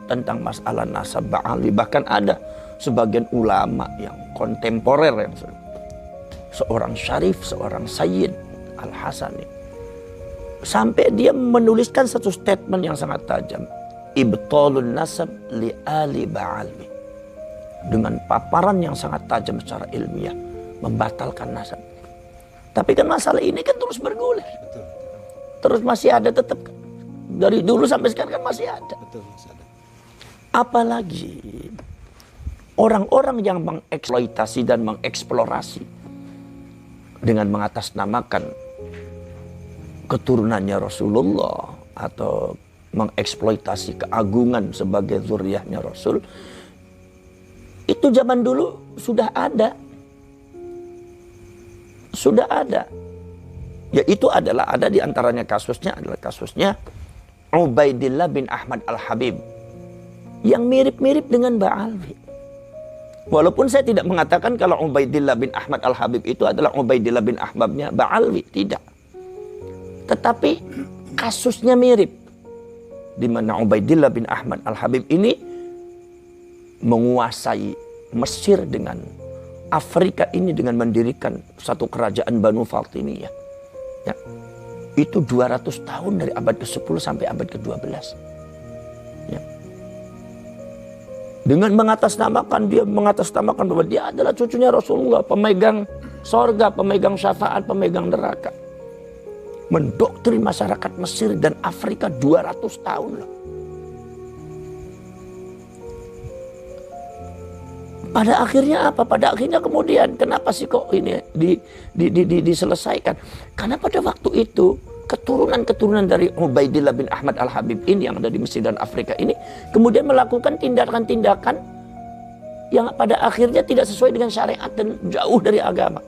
tentang masalah nasab Ba'alwi. Bahkan ada sebagian ulama yang kontemporer, yang seorang syarif, seorang Sayyid Al-Hasani, sampai dia menuliskan satu statement yang sangat tajam, ibtalun nasab li ali Ba'alwi, dengan paparan yang sangat tajam secara ilmiah, membatalkan nasab. Tapi kan masalah ini kan terus bergulir, terus masih ada, tetap dari dulu sampai sekarang kan masih ada. Apalagi orang-orang yang mengeksploitasi dan mengeksplorasi dengan mengatasnamakan keturunannya Rasulullah atau mengeksploitasi keagungan sebagai zuriyahnya Rasul, itu zaman dulu sudah ada. Sudah ada. Yaitu adalah ada di antaranya kasusnya adalah kasusnya Ubaidillah bin Ahmad Al-Habib yang mirip-mirip dengan Ba'alwi. Walaupun saya tidak mengatakan kalau Ubaidillah bin Ahmad Al-Habib itu adalah Ubaidillah bin Ahmabnya Ba'alwi, tidak. Tetapi kasusnya mirip, di mana Ubaidillah bin Ahmad Al-Habib ini menguasai Mesir dengan Afrika ini dengan mendirikan satu kerajaan Banu Fatimiyah. Ya. Itu 200 tahun dari abad ke-10 sampai abad ke-12. Ya. Dengan mengatasnamakan bahwa dia adalah cucunya Rasulullah, pemegang sorga, pemegang syafaat, pemegang neraka. Mendoktrin masyarakat Mesir dan Afrika 200 tahun loh. Pada akhirnya apa? Pada akhirnya kemudian kenapa sih kok ini diselesaikan? Karena pada waktu itu keturunan dari Ubaidillah bin Ahmad Al-Habib ini yang ada di Mesir dan Afrika ini kemudian melakukan tindakan-tindakan yang pada akhirnya tidak sesuai dengan syariat dan jauh dari agama.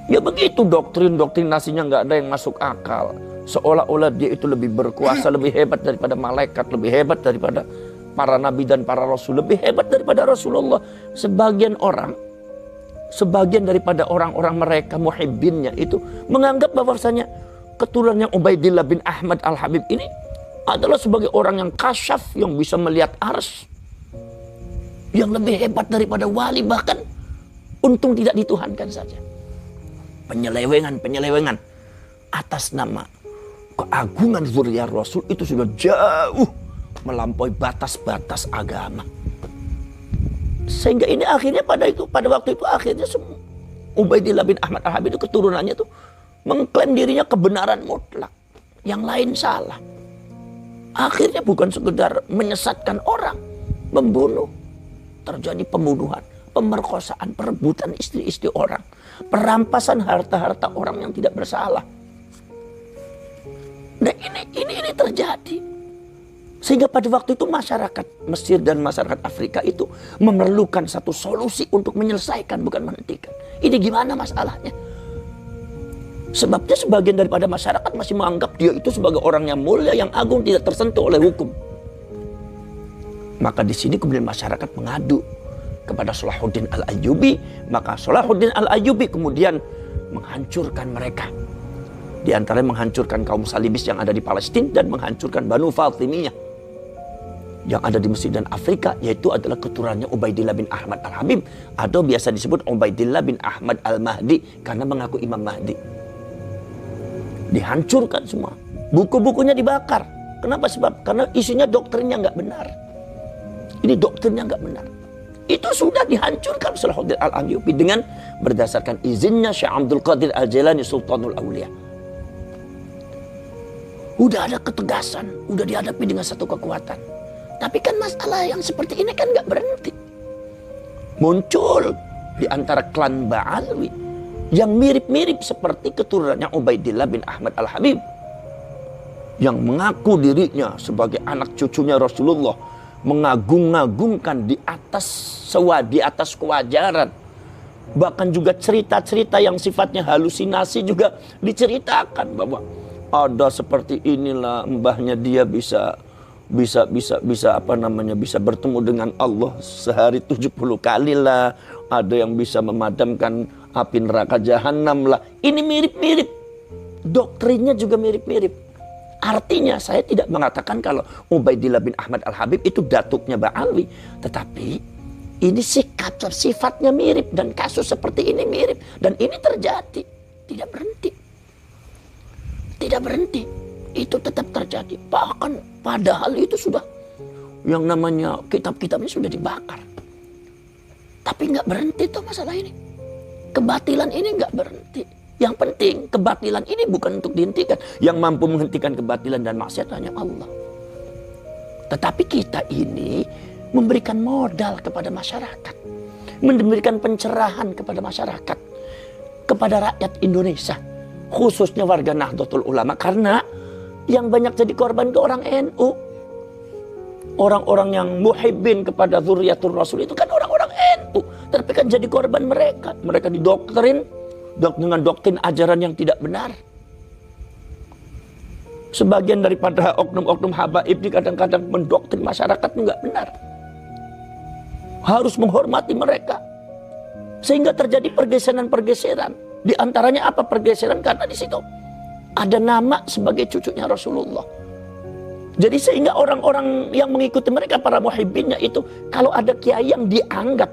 Ya begitu, doktrinasinya nggak ada yang masuk akal. Seolah-olah dia itu lebih berkuasa, lebih hebat daripada malaikat, lebih hebat daripada para nabi dan para rasul, lebih hebat daripada Rasulullah. Sebagian daripada orang-orang mereka muhibbinnya itu menganggap bahwasanya keturunannya Ubaidillah bin Ahmad Al-Habib ini adalah sebagai orang yang kasyaf, yang bisa melihat ars, yang lebih hebat daripada wali, bahkan untung tidak dituhankan saja. Penyelewengan atas nama keagungan zuriat Rasul itu sudah jauh melampaui batas-batas agama. Sehingga ini akhirnya pada waktu itu akhirnya Ubaidillah bin Ahmad Al-Habib itu keturunannya tuh mengklaim dirinya kebenaran mutlak, yang lain salah. Akhirnya bukan sekedar menyesatkan orang, membunuh, terjadi pembunuhan, pemerkosaan, perebutan istri-istri orang, perampasan harta-harta orang yang tidak bersalah. Nah ini terjadi. Sehingga pada waktu itu masyarakat Mesir dan masyarakat Afrika itu memerlukan satu solusi untuk menyelesaikan, bukan menghentikan. Ini gimana masalahnya? Sebabnya sebagian daripada masyarakat masih menganggap dia itu sebagai orang yang mulia, yang agung, tidak tersentuh oleh hukum. Maka di sini kemudian masyarakat mengadu kepada Salahuddin Al-Ayyubi. Maka Salahuddin Al-Ayyubi kemudian menghancurkan mereka. Di antaranya menghancurkan kaum Salibis yang ada di Palestina dan menghancurkan Banu Fatimiyah yang ada di Mesir dan Afrika, yaitu adalah keturunannya Ubaidillah bin Ahmad Al-Habib, atau biasa disebut Ubaidillah bin Ahmad Al-Mahdi karena mengaku Imam Mahdi. Dihancurkan semua, buku-bukunya dibakar. Kenapa? Sebab karena isinya doktrinnya nggak benar. Ini doktrinnya nggak benar. Itu sudah dihancurkan Salahuddin Al-Ayyubi dengan berdasarkan izinnya Syekh Abdul Qadir Al-Jailani Sultanul Aulia. Udah ada ketegasan, udah dihadapi dengan satu kekuatan. Tapi kan masalah yang seperti ini kan nggak berhenti. Muncul di antara klan Ba'alwi yang mirip-mirip seperti keturunannya Ubaidillah bin Ahmad Al-Habib, yang mengaku dirinya sebagai anak cucunya Rasulullah, mengagung-agungkan di atas kewajaran. Bahkan juga cerita-cerita yang sifatnya halusinasi juga diceritakan bahwa ada seperti inilah mbahnya dia bisa bertemu dengan Allah sehari 70 kali lah. Ada yang bisa memadamkan api neraka jahanam lah. Ini mirip-mirip. Doktrinnya juga mirip-mirip. Artinya saya tidak mengatakan kalau Ubaidillah bin Ahmad Al-Habib itu datuknya Ba'alwi. Tetapi ini sifatnya mirip dan kasus seperti ini mirip. Dan ini terjadi. Tidak berhenti. Tidak berhenti. Itu tetap terjadi. Bahkan padahal itu sudah yang namanya kitab-kitabnya sudah dibakar. Tapi nggak berhenti tuh masalah ini. Kebatilan ini nggak berhenti. Yang penting kebatilan ini bukan untuk dihentikan. Yang mampu menghentikan kebatilan dan maksiat hanya Allah. Tetapi kita ini memberikan modal kepada masyarakat. Memberikan pencerahan kepada masyarakat. Kepada rakyat Indonesia. Khususnya warga Nahdlatul Ulama. Karena yang banyak jadi korban itu orang NU. Orang-orang yang muhibbin kepada zuriatul Rasul itu kan orang-orang NU. Tapi kan jadi korban mereka. Mereka didoktrin dengan doktrin ajaran yang tidak benar. Sebagian daripada oknum-oknum habaib ini kadang-kadang mendoktrin masyarakat nggak benar. Harus menghormati mereka. Sehingga terjadi pergeseran-pergeseran. Di antaranya apa pergeseran? Karena di situ ada nama sebagai cucunya Rasulullah. Jadi sehingga orang-orang yang mengikuti mereka, para muhibbinnya itu, kalau ada kiai yang dianggap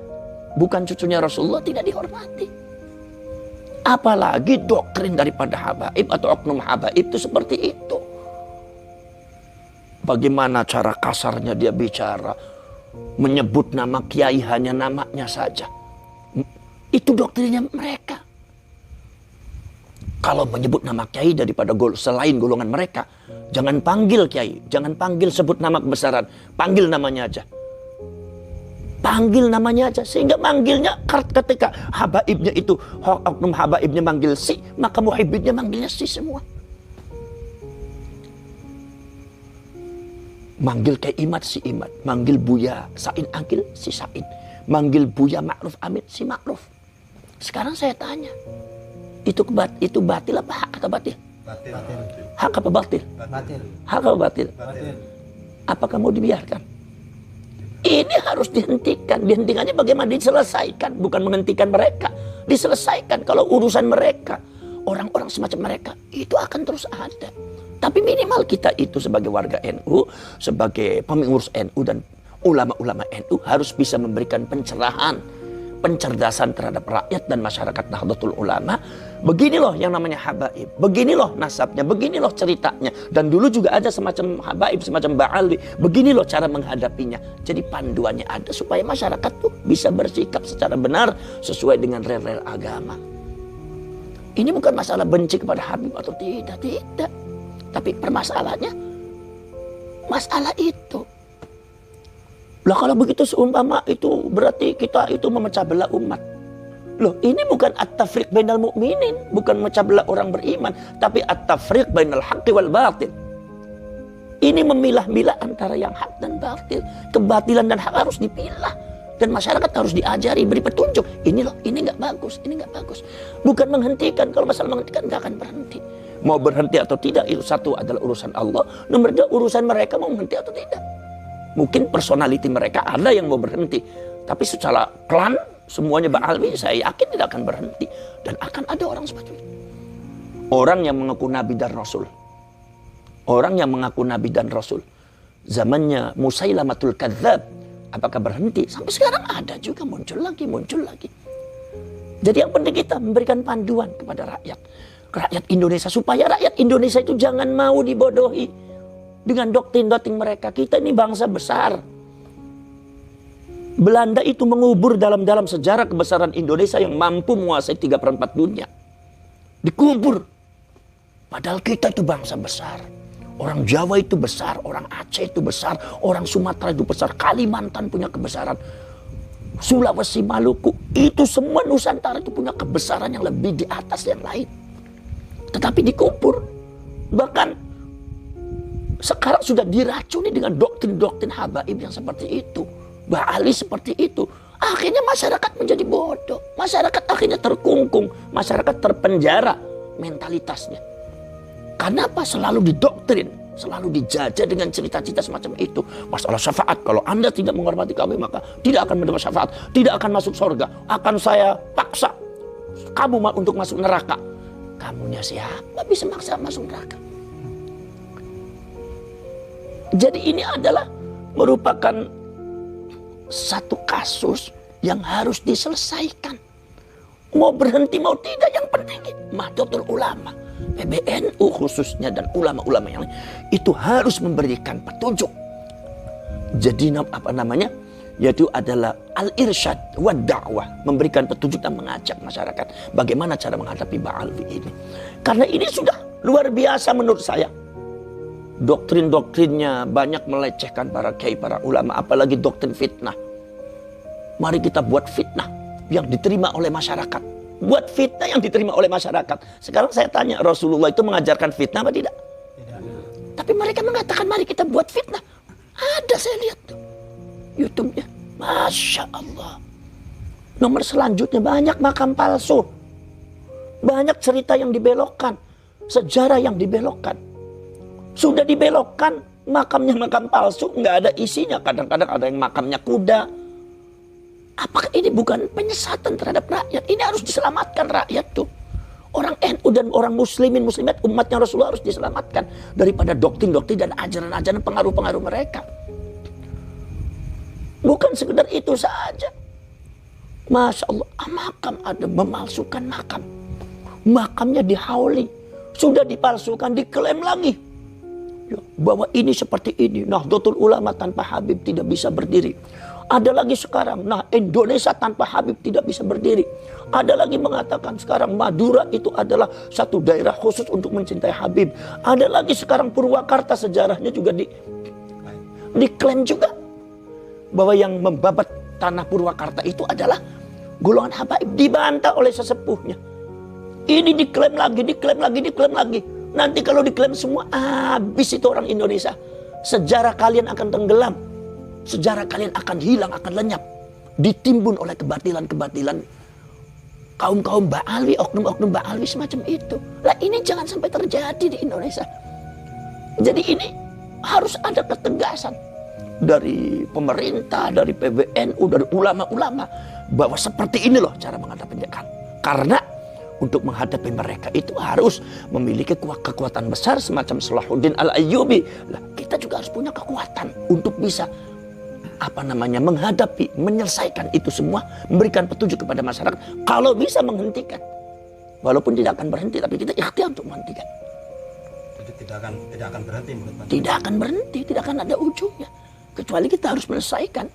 bukan cucunya Rasulullah, tidak dihormati. Apalagi doktrin daripada habaib atau oknum habaib itu seperti itu. Bagaimana cara kasarnya dia bicara, menyebut nama kiai hanya namanya saja. Itu doktrinnya mereka. Kalau menyebut nama kiai daripada selain golongan mereka, jangan panggil kiai, jangan panggil sebut nama kebesaran, panggil namanya aja. Panggil namanya aja, sehingga manggilnya ketika habaibnya itu, oknum habaibnya manggil si, maka muhibbinnya manggilnya si semua. Manggil Kiai Imad si Imad, manggil Buya Said Akil si Said, manggil Buya Ma'ruf Amin si Ma'ruf. Sekarang saya tanya, itu batil apa hak atau batil? Batil. Hak apa batil? Batil. Hak apa batil? Batil. Apakah mau dibiarkan? Ini harus dihentikan. Dihentikannya bagaimana? Diselesaikan, bukan menghentikan mereka. Diselesaikan. Kalau urusan mereka, orang-orang semacam mereka, itu akan terus ada. Tapi minimal kita itu sebagai warga NU, sebagai pengurus NU dan ulama-ulama NU harus bisa memberikan pencerahan, pencerdasan terhadap rakyat dan masyarakat Nahdlatul Ulama. Begini loh yang namanya habaib, begini loh nasabnya, begini loh ceritanya. Dan dulu juga ada semacam habaib, semacam ba'ali. Begini loh cara menghadapinya. Jadi panduannya ada supaya masyarakat tuh bisa bersikap secara benar sesuai dengan rel-rel agama. Ini bukan masalah benci kepada Habib atau tidak. Tapi permasalahannya masalah itu. Lah kalau begitu seumpama itu berarti kita itu memecah belah umat. Loh, ini bukan at-tafriq bainal mu'minin, bukan memecah belah orang beriman, tapi at-tafriq bainal haqqi wal batil. Ini memilah-milah antara yang hak dan batil. Kebatilan dan hak harus dipilah. Dan masyarakat harus diajari, beri petunjuk. Ini loh, ini nggak bagus, ini nggak bagus. Bukan menghentikan. Kalau masalah menghentikan nggak akan berhenti. Mau berhenti atau tidak itu satu adalah urusan Allah. Nomor dua urusan mereka mau berhenti atau tidak. Mungkin personality mereka ada yang mau berhenti. Tapi secara klan semuanya ba'alwi saya yakin tidak akan berhenti. Dan akan ada orang seperti itu. Orang yang mengaku Nabi dan Rasul. Orang yang mengaku Nabi dan Rasul. Zamannya Musailamatul Kadzab. Apakah berhenti? Sampai sekarang ada juga muncul lagi. Jadi yang penting kita memberikan panduan kepada rakyat Indonesia supaya rakyat Indonesia itu jangan mau dibodohi dengan doktrin-doktrin mereka. Kita ini bangsa besar. Belanda itu mengubur dalam sejarah kebesaran Indonesia yang mampu menguasai 3/4 dunia. Dikubur. Padahal kita itu bangsa besar. Orang Jawa itu besar, orang Aceh itu besar, orang Sumatera itu besar, Kalimantan punya kebesaran. Sulawesi, Maluku, itu semua Nusantara itu punya kebesaran yang lebih di atas yang lain. Tetapi dikubur. Bahkan sekarang sudah diracuni dengan doktrin-doktrin habaib yang seperti itu. Ba'ali seperti itu. Akhirnya masyarakat menjadi bodoh. Masyarakat akhirnya terkungkung. Masyarakat terpenjara mentalitasnya. Karena apa? Selalu didoktrin. Selalu dijajah dengan cerita-cerita semacam itu. Masalah syafaat. Kalau Anda tidak menghormati kami, maka tidak akan mendapat syafaat. Tidak akan masuk surga. Akan saya paksa kamu untuk masuk neraka. Kamunya siapa bisa maksa masuk neraka? Jadi ini adalah merupakan satu kasus yang harus diselesaikan. Mau berhenti mau tidak, yang penting Nahdlatul Ulama, PBNU khususnya dan ulama-ulama yang lain itu harus memberikan petunjuk. Jadi apa namanya? Yaitu adalah al-irsyad wa da'wah, memberikan petunjuk dan mengajak masyarakat bagaimana cara menghadapi Ba'alwi ini. Karena ini sudah luar biasa menurut saya. Doktrin-doktrinnya banyak melecehkan para kiai, para ulama, apalagi doktrin fitnah. Mari kita buat fitnah yang diterima oleh masyarakat. Buat fitnah yang diterima oleh masyarakat. Sekarang saya tanya, Rasulullah itu mengajarkan fitnah apa tidak? Tidak. Tapi mereka mengatakan mari kita buat fitnah. Ada saya lihat tuh YouTube-nya. Masya Allah. Nomor selanjutnya banyak makam palsu. Banyak cerita yang dibelokkan. Sejarah yang dibelokkan. Sudah dibelokkan makamnya makam palsu. Nggak ada isinya. Kadang-kadang ada yang makamnya kuda. Apakah ini bukan penyesatan terhadap rakyat? Ini harus diselamatkan rakyat tuh. Orang NU dan orang muslimin muslimat umatnya Rasulullah harus diselamatkan daripada doktrin-doktrin dan ajaran-ajaran pengaruh-pengaruh mereka. Bukan sekedar itu saja. Masya Allah, makam ada, memalsukan makam. Makamnya dihauli, sudah dipalsukan, diklaim lagi. Ya, bahwa ini seperti ini. Nahdlatul Ulama tanpa Habib tidak bisa berdiri. Ada lagi sekarang, Indonesia tanpa Habib tidak bisa berdiri. Ada lagi mengatakan sekarang Madura itu adalah satu daerah khusus untuk mencintai Habib. Ada lagi sekarang Purwakarta sejarahnya juga diklaim juga. Bahwa yang membabat tanah Purwakarta itu adalah golongan Habaib. Dibantah oleh sesepuhnya. Ini diklaim lagi, diklaim lagi, diklaim lagi. Nanti kalau diklaim semua, habis itu orang Indonesia. Sejarah kalian akan tenggelam. Sejarah kalian akan hilang, akan lenyap. Ditimbun oleh kebatilan-kebatilan kaum-kaum Ba'alwi, oknum-oknum Ba'alwi semacam itu. Lah ini jangan sampai terjadi di Indonesia. Jadi ini harus ada ketegasan dari pemerintah, dari PBNU, dari ulama-ulama. Bahwa seperti ini loh cara menghadapi mereka. Karena untuk menghadapi mereka itu harus memiliki kekuatan besar semacam Salahuddin Al-Ayyubi. Lah, kita juga harus punya kekuatan untuk bisa menghadapi, menyelesaikan itu semua, memberikan petunjuk kepada masyarakat. Kalau bisa menghentikan, walaupun tidak akan berhenti, tapi kita ikhtiar untuk menghentikan. Jadi tidak akan berhenti menurut Anda? Tidak akan berhenti, tidak akan ada ujungnya, kecuali kita harus menyelesaikan.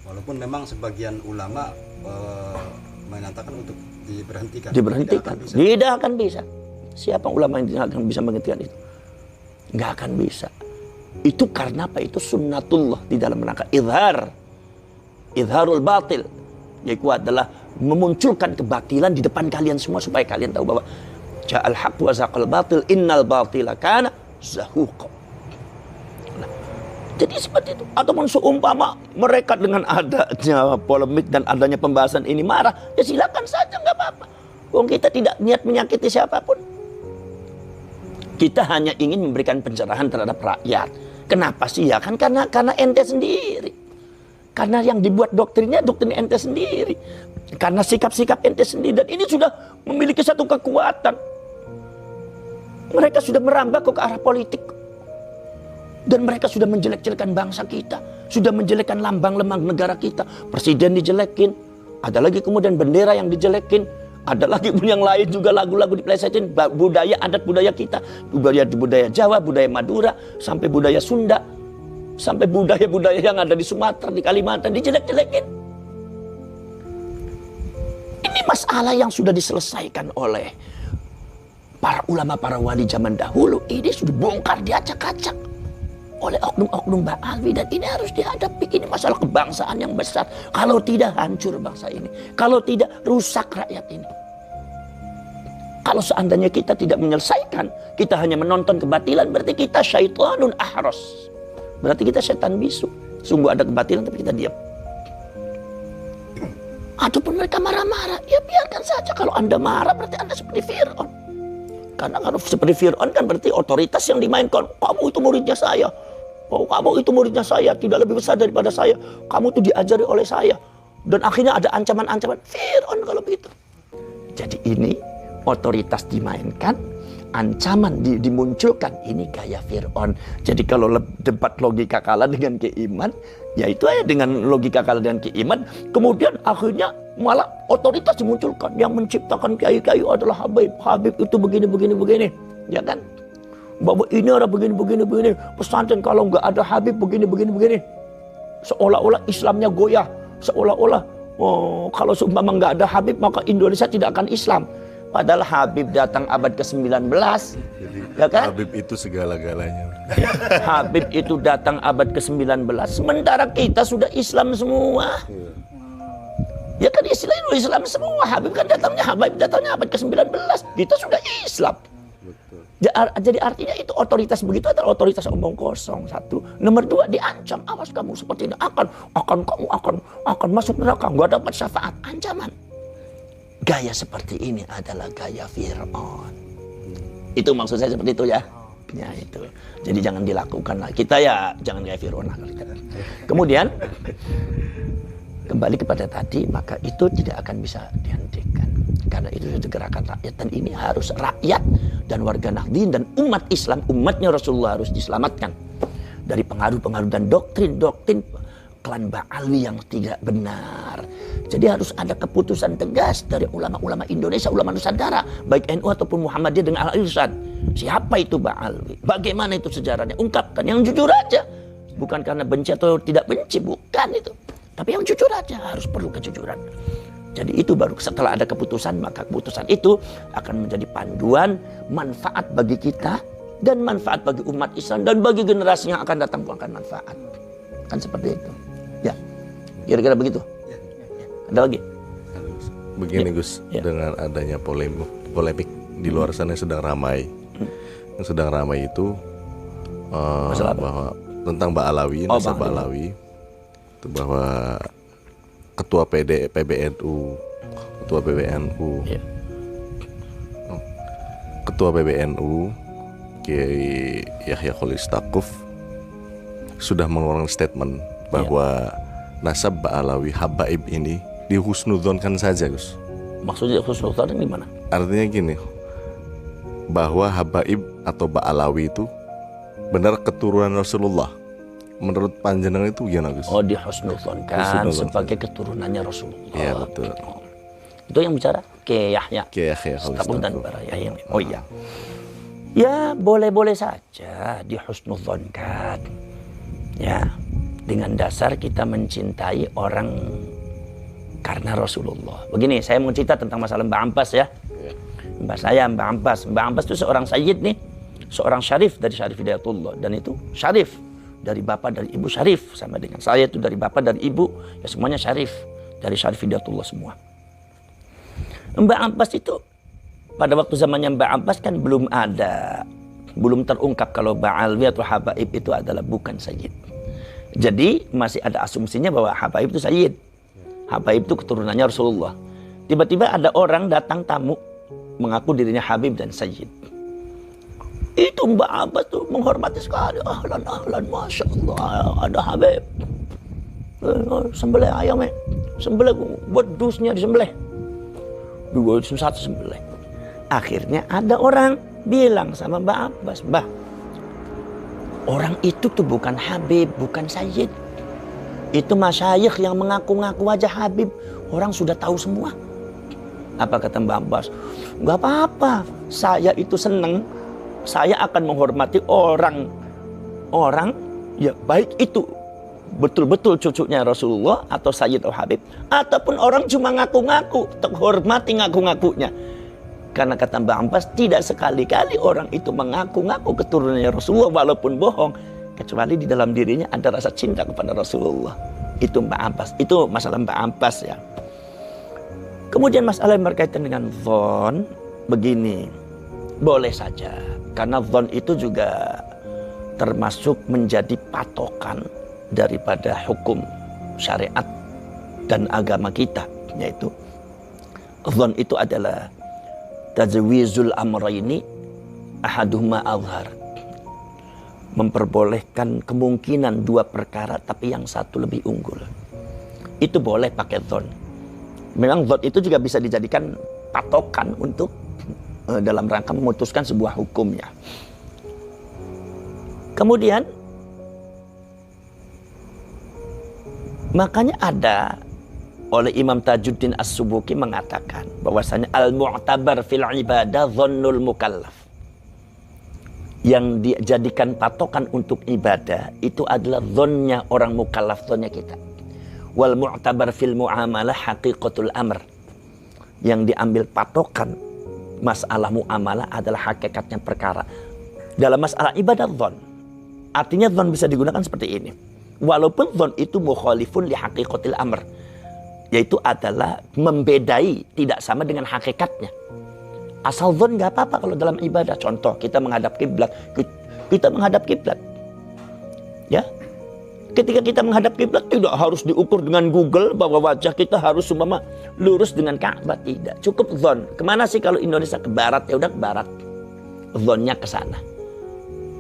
Walaupun memang sebagian ulama mengatakan untuk diberhentikan. Tidak akan bisa. Siapa ulama yang tidak akan bisa menghentikan itu? Nggak akan bisa. Itu karena apa? Itu sunnatullah di dalam rangka idharul batil, yaitu adalah memunculkan kebatilan di depan kalian semua supaya kalian tahu bahwa ja'al haqq wa zaqal batil innal batila kana zahuqa. Nah, jadi seperti itu. Ataupun seumpama mereka dengan adanya polemik dan adanya pembahasan ini marah, ya silakan saja, nggak apa-apa. Wong kita tidak niat menyakiti siapapun. Kita hanya ingin memberikan pencerahan terhadap rakyat. Kenapa sih? Ya kan karena ente sendiri. Karena yang dibuat doktrinnya doktrin ente sendiri. Karena sikap-sikap ente sendiri. Dan ini sudah memiliki satu kekuatan. Mereka sudah merambah ke arah politik. Dan mereka sudah menjelek-jelekan bangsa kita. Sudah menjelekkan lambang-lambang negara kita. Presiden dijelekin. Ada lagi kemudian bendera yang dijelekin. Ada lagi pun yang lain juga lagu-lagu dipelesetin, budaya adat budaya kita, budaya Jawa, budaya Madura, sampai budaya Sunda, sampai budaya-budaya yang ada di Sumatera, di Kalimantan dijelek-jelekin. Ini masalah yang sudah diselesaikan oleh para ulama, para wali zaman dahulu. Ini sudah bongkar, diacak-acak oleh oknum-oknum Ba'alwi, dan ini harus dihadapi. Ini masalah kebangsaan yang besar. Kalau tidak, hancur bangsa ini. Kalau tidak, rusak rakyat ini. Kalau seandainya kita tidak menyelesaikan, kita hanya menonton kebatilan, berarti kita syaitanun ahros. Berarti kita setan bisu. Sungguh ada kebatilan tapi kita diam. Ataupun mereka marah-marah, ya biarkan saja. Kalau Anda marah berarti Anda seperti Fir'aun. Karena kalau seperti Fir'aun kan berarti otoritas yang dimainkan. Kamu itu muridnya saya. Oh, kamu itu muridnya saya, tidak lebih besar daripada saya. Kamu itu diajari oleh saya. Dan akhirnya ada ancaman-ancaman. Fir'aun kalau begitu. Jadi ini otoritas dimainkan, ancaman dimunculkan. Ini gaya Fir'aun. Jadi kalau debat logika kalah dengan keiman, ya itu aja dengan logika kalah dengan keiman. Kemudian akhirnya malah otoritas dimunculkan. Yang menciptakan kiai-kiai adalah Habib. Habib itu begini. Ya kan? Bahwa ini ada begini. Pesantren kalau nggak ada Habib begini. Seolah-olah Islamnya goyah. Seolah-olah kalau seumpama nggak ada Habib maka Indonesia tidak akan Islam. Padahal Habib datang abad ke-19. Ya kan? Habib itu segala-galanya. Habib itu datang abad ke-19. Sementara kita sudah Islam semua. Ya kan Islam semua. Habib kan datangnya abad ke-19. Kita sudah Islam. Jadi artinya itu otoritas begitu adalah otoritas omong kosong. Satu. Nomor dua, diancam. Awas kamu seperti ini kamu akan masuk neraka, nggak dapat syafaat. Ancaman. Gaya seperti ini adalah gaya Fir'aun. Itu maksud saya seperti itu ya. Ya itu. Jadi jangan dilakukan lah. Kita ya jangan gaya Fir'aun. Kemudian kembali kepada tadi, maka itu tidak akan bisa dihentikan. karena itu sudah gerakan rakyat, dan ini harus rakyat dan warga Nahdliyin dan umat Islam, umatnya Rasulullah harus diselamatkan dari pengaruh-pengaruh dan doktrin-doktrin klan Ba'alwi yang tidak benar. Jadi harus ada keputusan tegas dari ulama-ulama Indonesia, ulama Nusantara, baik NU ataupun Muhammadiyah dengan Al-Irsyad. Siapa itu Ba'alwi? Bagaimana itu sejarahnya? Ungkapkan yang jujur aja. Bukan karena benci atau tidak benci, bukan itu. Tapi yang jujur aja, harus perlu kejujuran. Jadi itu baru setelah ada keputusan, maka keputusan itu akan menjadi panduan, manfaat bagi kita, dan manfaat bagi umat Islam, dan bagi generasi yang akan datang pun akan manfaat. Kan seperti itu. Ya, kira-kira begitu. Ada lagi? Begini Gus, dengan adanya polemik di luar sana yang sedang ramai. Yang sedang ramai itu bahwa tentang Ba'alawi, nasab Ba'alawi, itu bahwa ketua PBNU, ketua PBNU, ketua PBNU Kiai Yahya Khalil Stakuf sudah mengeluarkan statement bahwa nasab Ba'alawi Habaib ini dihusnudzonkan saja, Gus. Maksudnya husnudzon gimana? Artinya gini, bahwa Habaib atau Ba'alawi itu benar keturunan Rasulullah. Menurut panjenengan itu gimana, Gus? Oh, dihusnudzonkan sebagai keturunannya Rasulullah. Iya, betul. Itu yang bicara Kiai Yahya. Kiai Yahya Stakuf dan para Yahya. Oh iya. Ya, boleh-boleh saja dihusnudzonkan. Ya, dengan dasar kita mencintai orang karena Rasulullah. Begini, saya mau cerita tentang masalah Mbah Abbas ya. Mbah saya, Mbah Abbas. Mbah Abbas itu seorang sayyid nih. Seorang syarif dari Syarif Hidayatullah. Dan itu syarif. Dari bapak, dari ibu syarif. Sama dengan saya itu dari bapak, dari ibu. Ya semuanya syarif. Dari Syarif Hidayatullah semua. Mbah Abbas itu, pada waktu zamannya Mbah Abbas kan belum ada. Belum terungkap kalau Ba'alwi atau Habaib itu adalah bukan sayyid. Jadi masih ada asumsinya bahwa Habaib itu sayyid. Habaib itu keturunannya Rasulullah. Tiba-tiba ada orang datang tamu mengaku dirinya Habib dan Sayyid. Itu Mbah Abbas tuh menghormati sekali. Ahlan, Masya Allah, ada Habib. Sembelih ayamnya. Sembelih, buat dusnya disembelih. Dua satu sembelih. Akhirnya ada orang bilang sama Mbah Abbas, Mbah, orang itu tuh bukan Habib, bukan Sayyid. Itu masyayikh yang mengaku-ngaku aja Habib. Orang sudah tahu semua. Apa kata Mbah Abbas? Gak apa-apa. Saya itu seneng. Saya akan menghormati orang ya baik itu betul-betul cucunya Rasulullah atau Sayyid atau Habib. Ataupun orang cuma ngaku-ngaku. Terhormati ngaku-ngakunya. Karena kata Mbah Abbas, tidak sekali-kali orang itu mengaku-ngaku keturunannya Rasulullah walaupun bohong. Kecuali di dalam dirinya ada rasa cinta kepada Rasulullah. Itu Mbah Abbas. Itu masalah Mbah Abbas ya. Kemudian masalah yang berkaitan dengan dhon. Begini. Boleh saja. Karena dhon itu juga termasuk menjadi patokan daripada hukum syariat dan agama kita. Yaitu dhon itu adalah tajwizul amrayni ahaduhuma azhar. Memperbolehkan kemungkinan dua perkara tapi yang satu lebih unggul. Itu boleh pakai dhon. Memang dhon itu juga bisa dijadikan patokan untuk dalam rangka memutuskan sebuah hukumnya. Kemudian makanya ada oleh Imam Tajuddin As-Subuki mengatakan bahwasanya al-mu'tabar fil ibadah dhonnul mukallaf. Yang dijadikan patokan untuk ibadah itu adalah dhonnya orang mukallaf, dhonnya kita. Wal mu'tabar fil mu'amalah haqiqatul amr. Yang diambil patokan masalah mu'amalah adalah hakikatnya perkara. Dalam masalah ibadah dhon. Artinya dhon bisa digunakan seperti ini. Walaupun dhon itu mukhalifun li haqiqatil amr. Yaitu adalah membedai, tidak sama dengan hakikatnya. Asal dhon gak apa-apa kalau dalam ibadah. Contoh, kita menghadap kiblat. Kita menghadap kiblat. Ya. Ketika kita menghadap kiblat tidak harus diukur dengan Google bahwa wajah kita harus umpama lurus dengan Ka'bah, tidak. Cukup dhon. Kemana sih kalau Indonesia ke barat? Ya udah ke barat. Dhonnya ke sana.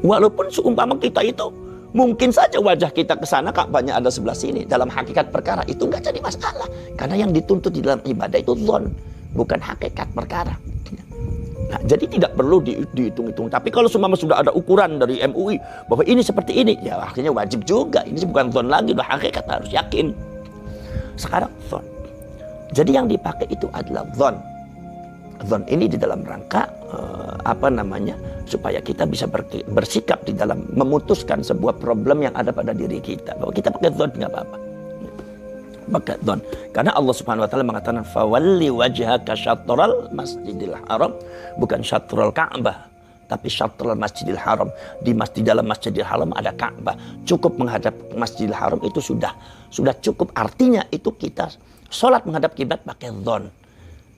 Walaupun seumpama kita itu mungkin saja wajah kita ke sana, Ka'bahnya ada sebelah sini. Dalam hakikat perkara itu nggak jadi masalah. Karena yang dituntut di dalam ibadah itu dhon. bukan hakikat perkara. Nah, jadi tidak perlu dihitung-hitung. Tapi kalau semua sudah ada ukuran dari MUI bahwa ini seperti ini, ya akhirnya wajib juga. Ini bukan zon lagi, udah hakikat, harus yakin. Sekarang zon. Jadi yang dipakai itu adalah zon. Zon ini di dalam rangka supaya kita bisa bersikap di dalam memutuskan sebuah problem yang ada pada diri kita. Bahwa kita pakai zon nggak apa-apa. Pakai zon. Karena Allah Subhanahu wa taala mengatakan fawalli wajhaka syatral masjidil haram, bukan syatral Ka'bah, tapi syatral masjidil haram. Di dalam masjidil haram ada Ka'bah. Cukup menghadap masjidil haram itu sudah cukup. Artinya itu kita sholat menghadap kiblat pakai zon.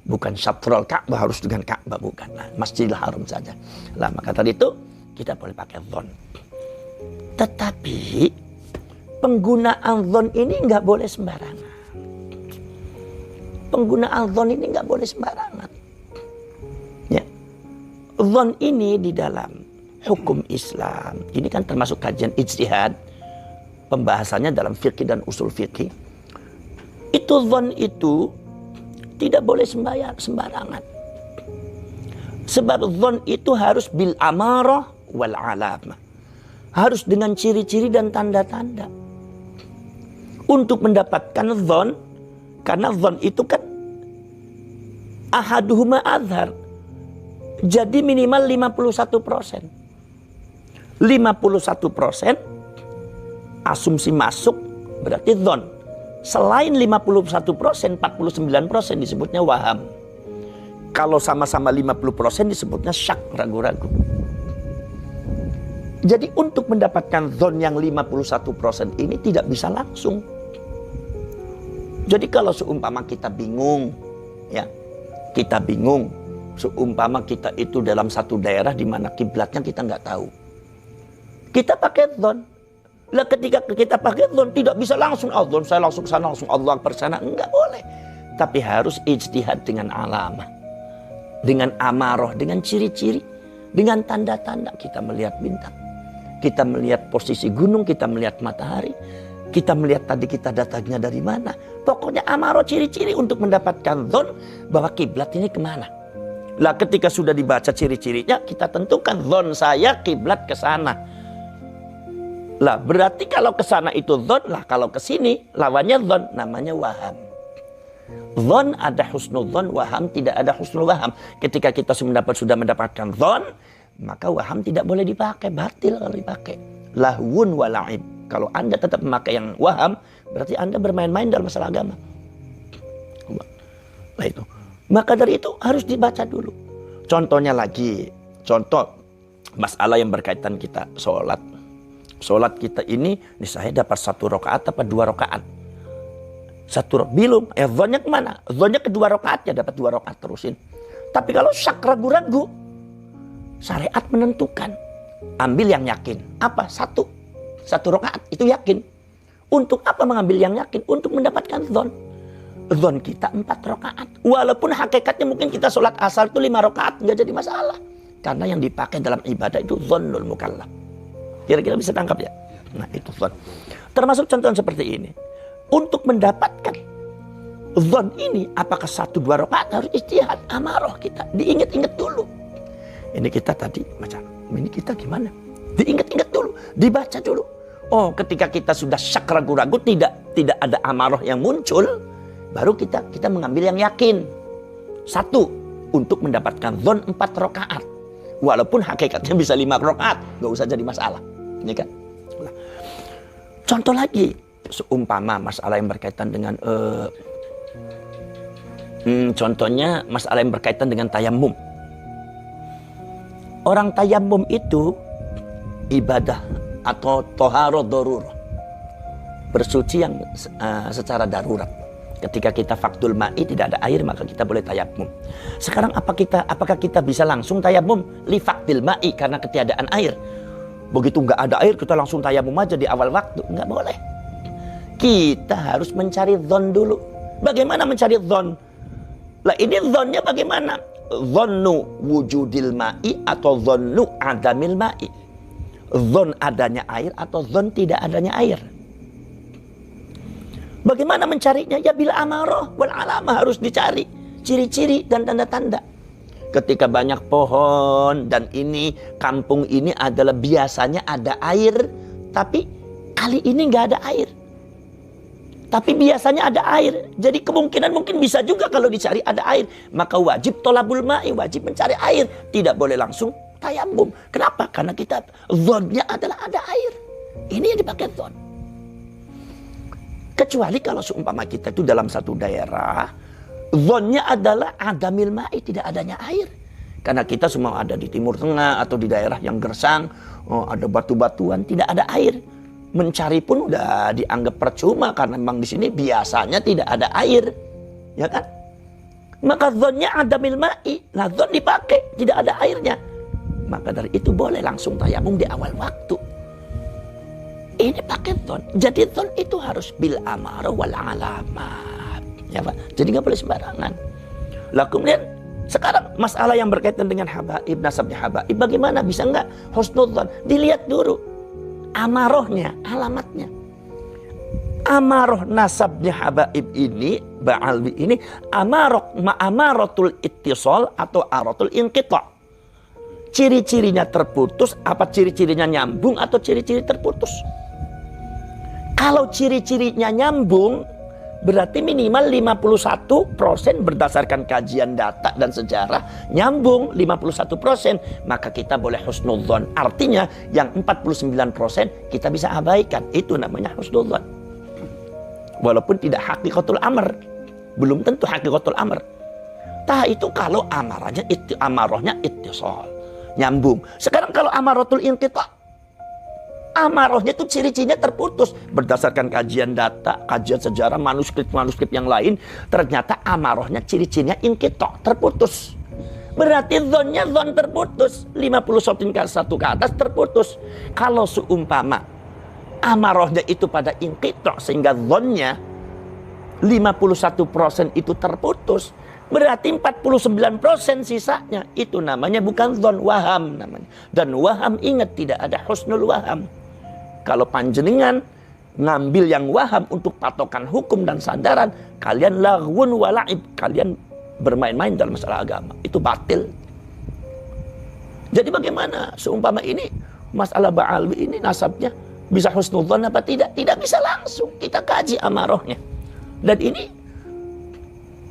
Bukan syatral Ka'bah harus dengan Ka'bah, bukan. Nah, masjidil haram saja. Lah maka tadi itu kita boleh pakai zon. Tetapi penggunaan zon ini nggak boleh sembarangan. Penggunaan zon ini nggak boleh sembarangan. Ya. Zon ini di dalam hukum Islam, ini kan termasuk kajian ijtihad, pembahasannya dalam fikih dan usul fikih. Itu zon itu tidak boleh sembarangan. Sebab zon itu harus bil amarah wal alamah. Harus dengan ciri-ciri dan tanda-tanda. Untuk mendapatkan zon, karena zon itu kan ahaduhuma azhar. Jadi minimal 51%. 51% asumsi masuk berarti zon. Selain 51%, 49% disebutnya waham. Kalau sama-sama 50% disebutnya syak, ragu-ragu. Jadi untuk mendapatkan zon yang 51% ini tidak bisa langsung. Jadi kalau seumpama kita bingung, ya, kita bingung, seumpama kita itu dalam satu daerah di mana kiblatnya kita nggak tahu, kita pakai zon. Lah ketika kita pakai zon tidak bisa langsung zon saya langsung sana, langsung Allah bersana, nggak boleh. Tapi harus ijtihad dengan alamah, dengan amarah, dengan ciri-ciri, dengan tanda-tanda. Kita melihat bintang, kita melihat posisi gunung, kita melihat matahari. Kita melihat tadi kita datangnya dari mana. Pokoknya amarah, ciri-ciri untuk mendapatkan zon bahwa kiblat ini kemana. Lah ketika sudah dibaca ciri-cirinya, kita tentukan zon saya kiblat ke sana. Lah berarti kalau ke sana itu zon, lah kalau ke sini lawannya zon, namanya waham. Zon ada husnul zon, waham tidak ada husnul waham. Ketika kita sudah mendapatkan zon, maka waham tidak boleh dipakai, batil kalau dipakai. Lahwun wa la'ib. Kalau Anda tetap memakai yang waham, berarti Anda bermain-main dalam masalah agama. Nah itu. Maka dari itu harus dibaca dulu. Contohnya lagi, contoh masalah yang berkaitan kita sholat. Sholat kita ini saya dapat 1 rakaat apa 2 rakaat? 1 belum. Zonnya kemana? Zonnya kedua rakaat, ya dapat 2 rakaat terusin. Tapi kalau syak, ragu-ragu, syariat menentukan. Ambil yang yakin. Apa? 1 rakaat itu yakin. Untuk apa mengambil yang yakin? Untuk mendapatkan zon. Zon kita 4 rakaat. Walaupun hakikatnya mungkin kita sholat asar itu 5 rakaat, nggak jadi masalah. Karena yang dipakai dalam ibadah itu zonnul mukallaf. Kira-kira bisa tangkap ya? Nah itu zon. Termasuk contoh seperti ini. Untuk mendapatkan zon ini, apakah 1-2 rakaat harus ijtihad, amarah kita. Diingat-ingat dulu. Ini kita tadi macam ini kita gimana? Diingat-ingat dulu, dibaca dulu. Oh, ketika kita sudah syak, ragu-ragu, tidak ada amarah yang muncul, baru kita mengambil yang yakin. 1, untuk mendapatkan zon 4 rakaat. Walaupun hakikatnya bisa 5 rakaat, nggak usah jadi masalah. Ini kan? Nah, contoh lagi, seumpama masalah yang berkaitan dengan contohnya masalah yang berkaitan dengan tayamum. Orang tayamum itu ibadah atau toharo darurah, bersuci yang secara darurat. Ketika kita faktul ma'i, tidak ada air, maka kita boleh tayamum. Sekarang apakah kita bisa langsung tayamum li faktil ma'i karena ketiadaan air? Begitu nggak ada air kita langsung tayamum aja di awal waktu? Nggak boleh. Kita harus mencari zon dulu. Bagaimana mencari zon? Lah ini zonnya bagaimana? Zonnu wujudil ma'i atau zonnu adamil ma'i. Zon adanya air atau zon tidak adanya air. Bagaimana mencarinya? Ya bila amarah wal alamah harus dicari. ciri-ciri dan tanda-tanda. Ketika banyak pohon dan ini kampung ini adalah biasanya ada air, tapi kali ini nggak ada air. Tapi biasanya ada air. Jadi kemungkinan mungkin bisa juga kalau dicari ada air. Maka wajib tolabul ma'i, wajib mencari air. Tidak boleh langsung tayamum. Kenapa? Karena kita zonnya adalah ada air. Ini yang dipakai zon. Kecuali kalau seumpama kita itu dalam satu daerah, zonnya adalah adamil ma'i, tidak adanya air. Karena kita semua ada di Timur Tengah atau di daerah yang gersang, ada batu-batuan, tidak ada air. Mencari pun udah dianggap percuma karena memang di sini biasanya tidak ada air, ya kan? Maka zonnya adamil ma'i, nah zon dipakai, tidak ada airnya. Maka dari itu boleh langsung tayamum di awal waktu. Ini pakai zon. Jadi zon itu harus bil amarah wal alamat. Ya Pak. Jadi nggak boleh sembarangan. Lah kemudian sekarang masalah yang berkaitan dengan habaib, nasabnya habaib, bagaimana bisa nggak husnudzon? Dilihat dulu amarohnya, alamatnya. Amaroh nasabnya habaib ini, ba'alwi ini, amaratul ittisal atau aratul inqita'. Ciri-cirinya terputus, apa ciri-cirinya nyambung atau ciri-ciri terputus? Kalau ciri-cirinya nyambung, berarti minimal 51% berdasarkan kajian data dan sejarah nyambung 51%, maka kita boleh husnudzon. Artinya yang 49% kita bisa abaikan. Itu namanya husnudzon. Walaupun tidak hakikatul amr, belum tentu hakikatul amr. Tah itu kalau amarohnya ittisal, nyambung. Sekarang kalau amaratul inqita', amarohnya itu ciri-cirinya terputus. Berdasarkan kajian data, kajian sejarah, manuskrip yang lain, ternyata amarohnya ciri-cirinya inqita', terputus. Berarti zonnya zon terputus. 51 ke atas terputus. Kalau seumpama amarohnya itu pada inqita' sehingga zonnya 51% itu terputus, berarti 49% sisanya itu namanya bukan zon, waham namanya. Dan waham, ingat, tidak ada husnul waham. Kalau panjenengan ngambil yang waham untuk patokan hukum dan sandaran, kalian laghun wala'ib, kalian bermain-main dalam masalah agama. Itu batil. Jadi bagaimana seumpama ini masalah ba'alwi ini nasabnya bisa husnudzon apa tidak? Tidak bisa langsung. Kita kaji amarohnya. Dan ini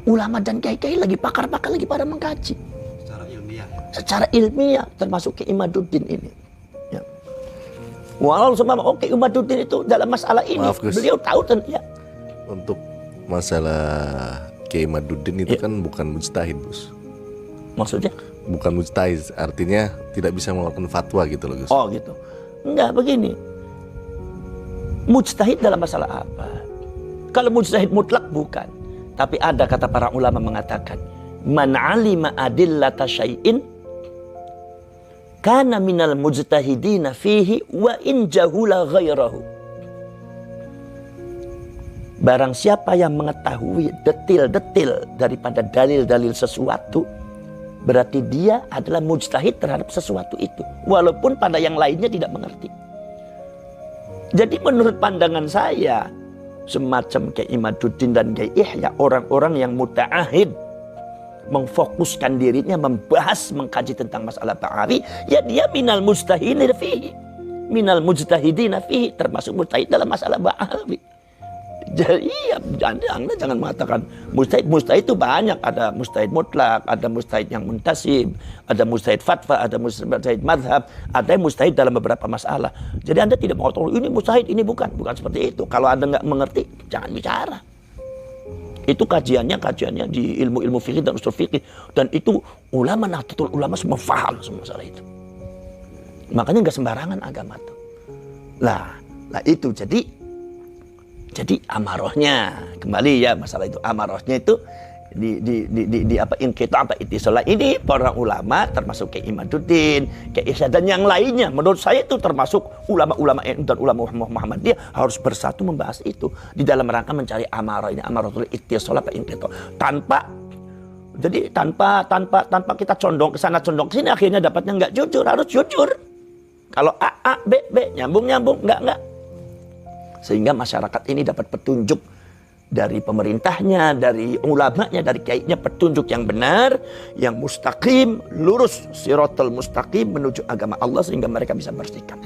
ulama dan kiai-kiai lagi, pakar-pakar lagi pada mengkaji. Secara ilmiah. Secara ilmiah, termasuk Ki Imaduddin ini. Ya. Walau seumpama oke, Imaduddin itu dalam masalah ini, Maaf, Gus. beliau tahu ya. Untuk masalah Kiai Imaduddin itu kan bukan mujtahid, Gus. Maksudnya? Bukan mujtahid, artinya tidak bisa mengeluarkan fatwa gitu loh, Gus. Oh gitu. Enggak, begini. Mujtahid dalam masalah apa? Kalau mujtahid mutlak bukan. Tapi ada kata para ulama mengatakan, man alima adillata syai'in kana minal mujtahidina fihi wa in jahula ghairahu. Barang siapa yang mengetahui detil-detil daripada dalil-dalil sesuatu, berarti dia adalah mujtahid terhadap sesuatu itu, walaupun pada yang lainnya tidak mengerti. Jadi menurut pandangan saya, semacam Kiai Imaduddin dan Kiai Ihya, orang-orang yang muta'ahid, memfokuskan dirinya membahas, mengkaji tentang masalah ba'alwi, ya dia minal mujtahidin fihi, minal mujtahidin fihi, termasuk mujtahid dalam masalah ba'alwi. Jadi ya, Anda jangan mengatakan mujtahid. Mujtahid itu banyak, ada mujtahid mutlak, ada mujtahid yang muntasib, ada mujtahid fatwa, ada mujtahid madhab, ada yang mujtahid dalam beberapa masalah. Jadi Anda tidak mengatakan ini mujtahid, ini bukan seperti itu. Kalau Anda nggak mengerti, jangan bicara. Itu kajiannya di ilmu fikih dan usul fikih, dan itu ulama Nahdlatul Ulama semua paham semua masalah itu. Makanya nggak sembarangan agama itu. Lah itu jadi amarohnya, kembali ya masalah itu, amarohnya itu di apa inqita' apa ittisal. Ini para ulama termasuk Kiai Imaduddin, Kiai Ihya dan yang lainnya, menurut saya itu termasuk ulama-ulama dan ulama Muhammadiyah harus bersatu membahas itu di dalam rangka mencari amarah ini, amaratul ittisal apa inqita'. Tanpa kita condong ke sana condong ke sini, akhirnya dapatnya nggak jujur. Harus jujur. Kalau A B nyambung enggak. Sehingga masyarakat ini dapat petunjuk dari pemerintahnya, dari ulamanya, dari kiainya petunjuk yang benar, yang mustaqim, lurus, siratal mustaqim menuju agama Allah sehingga mereka bisa bersikap.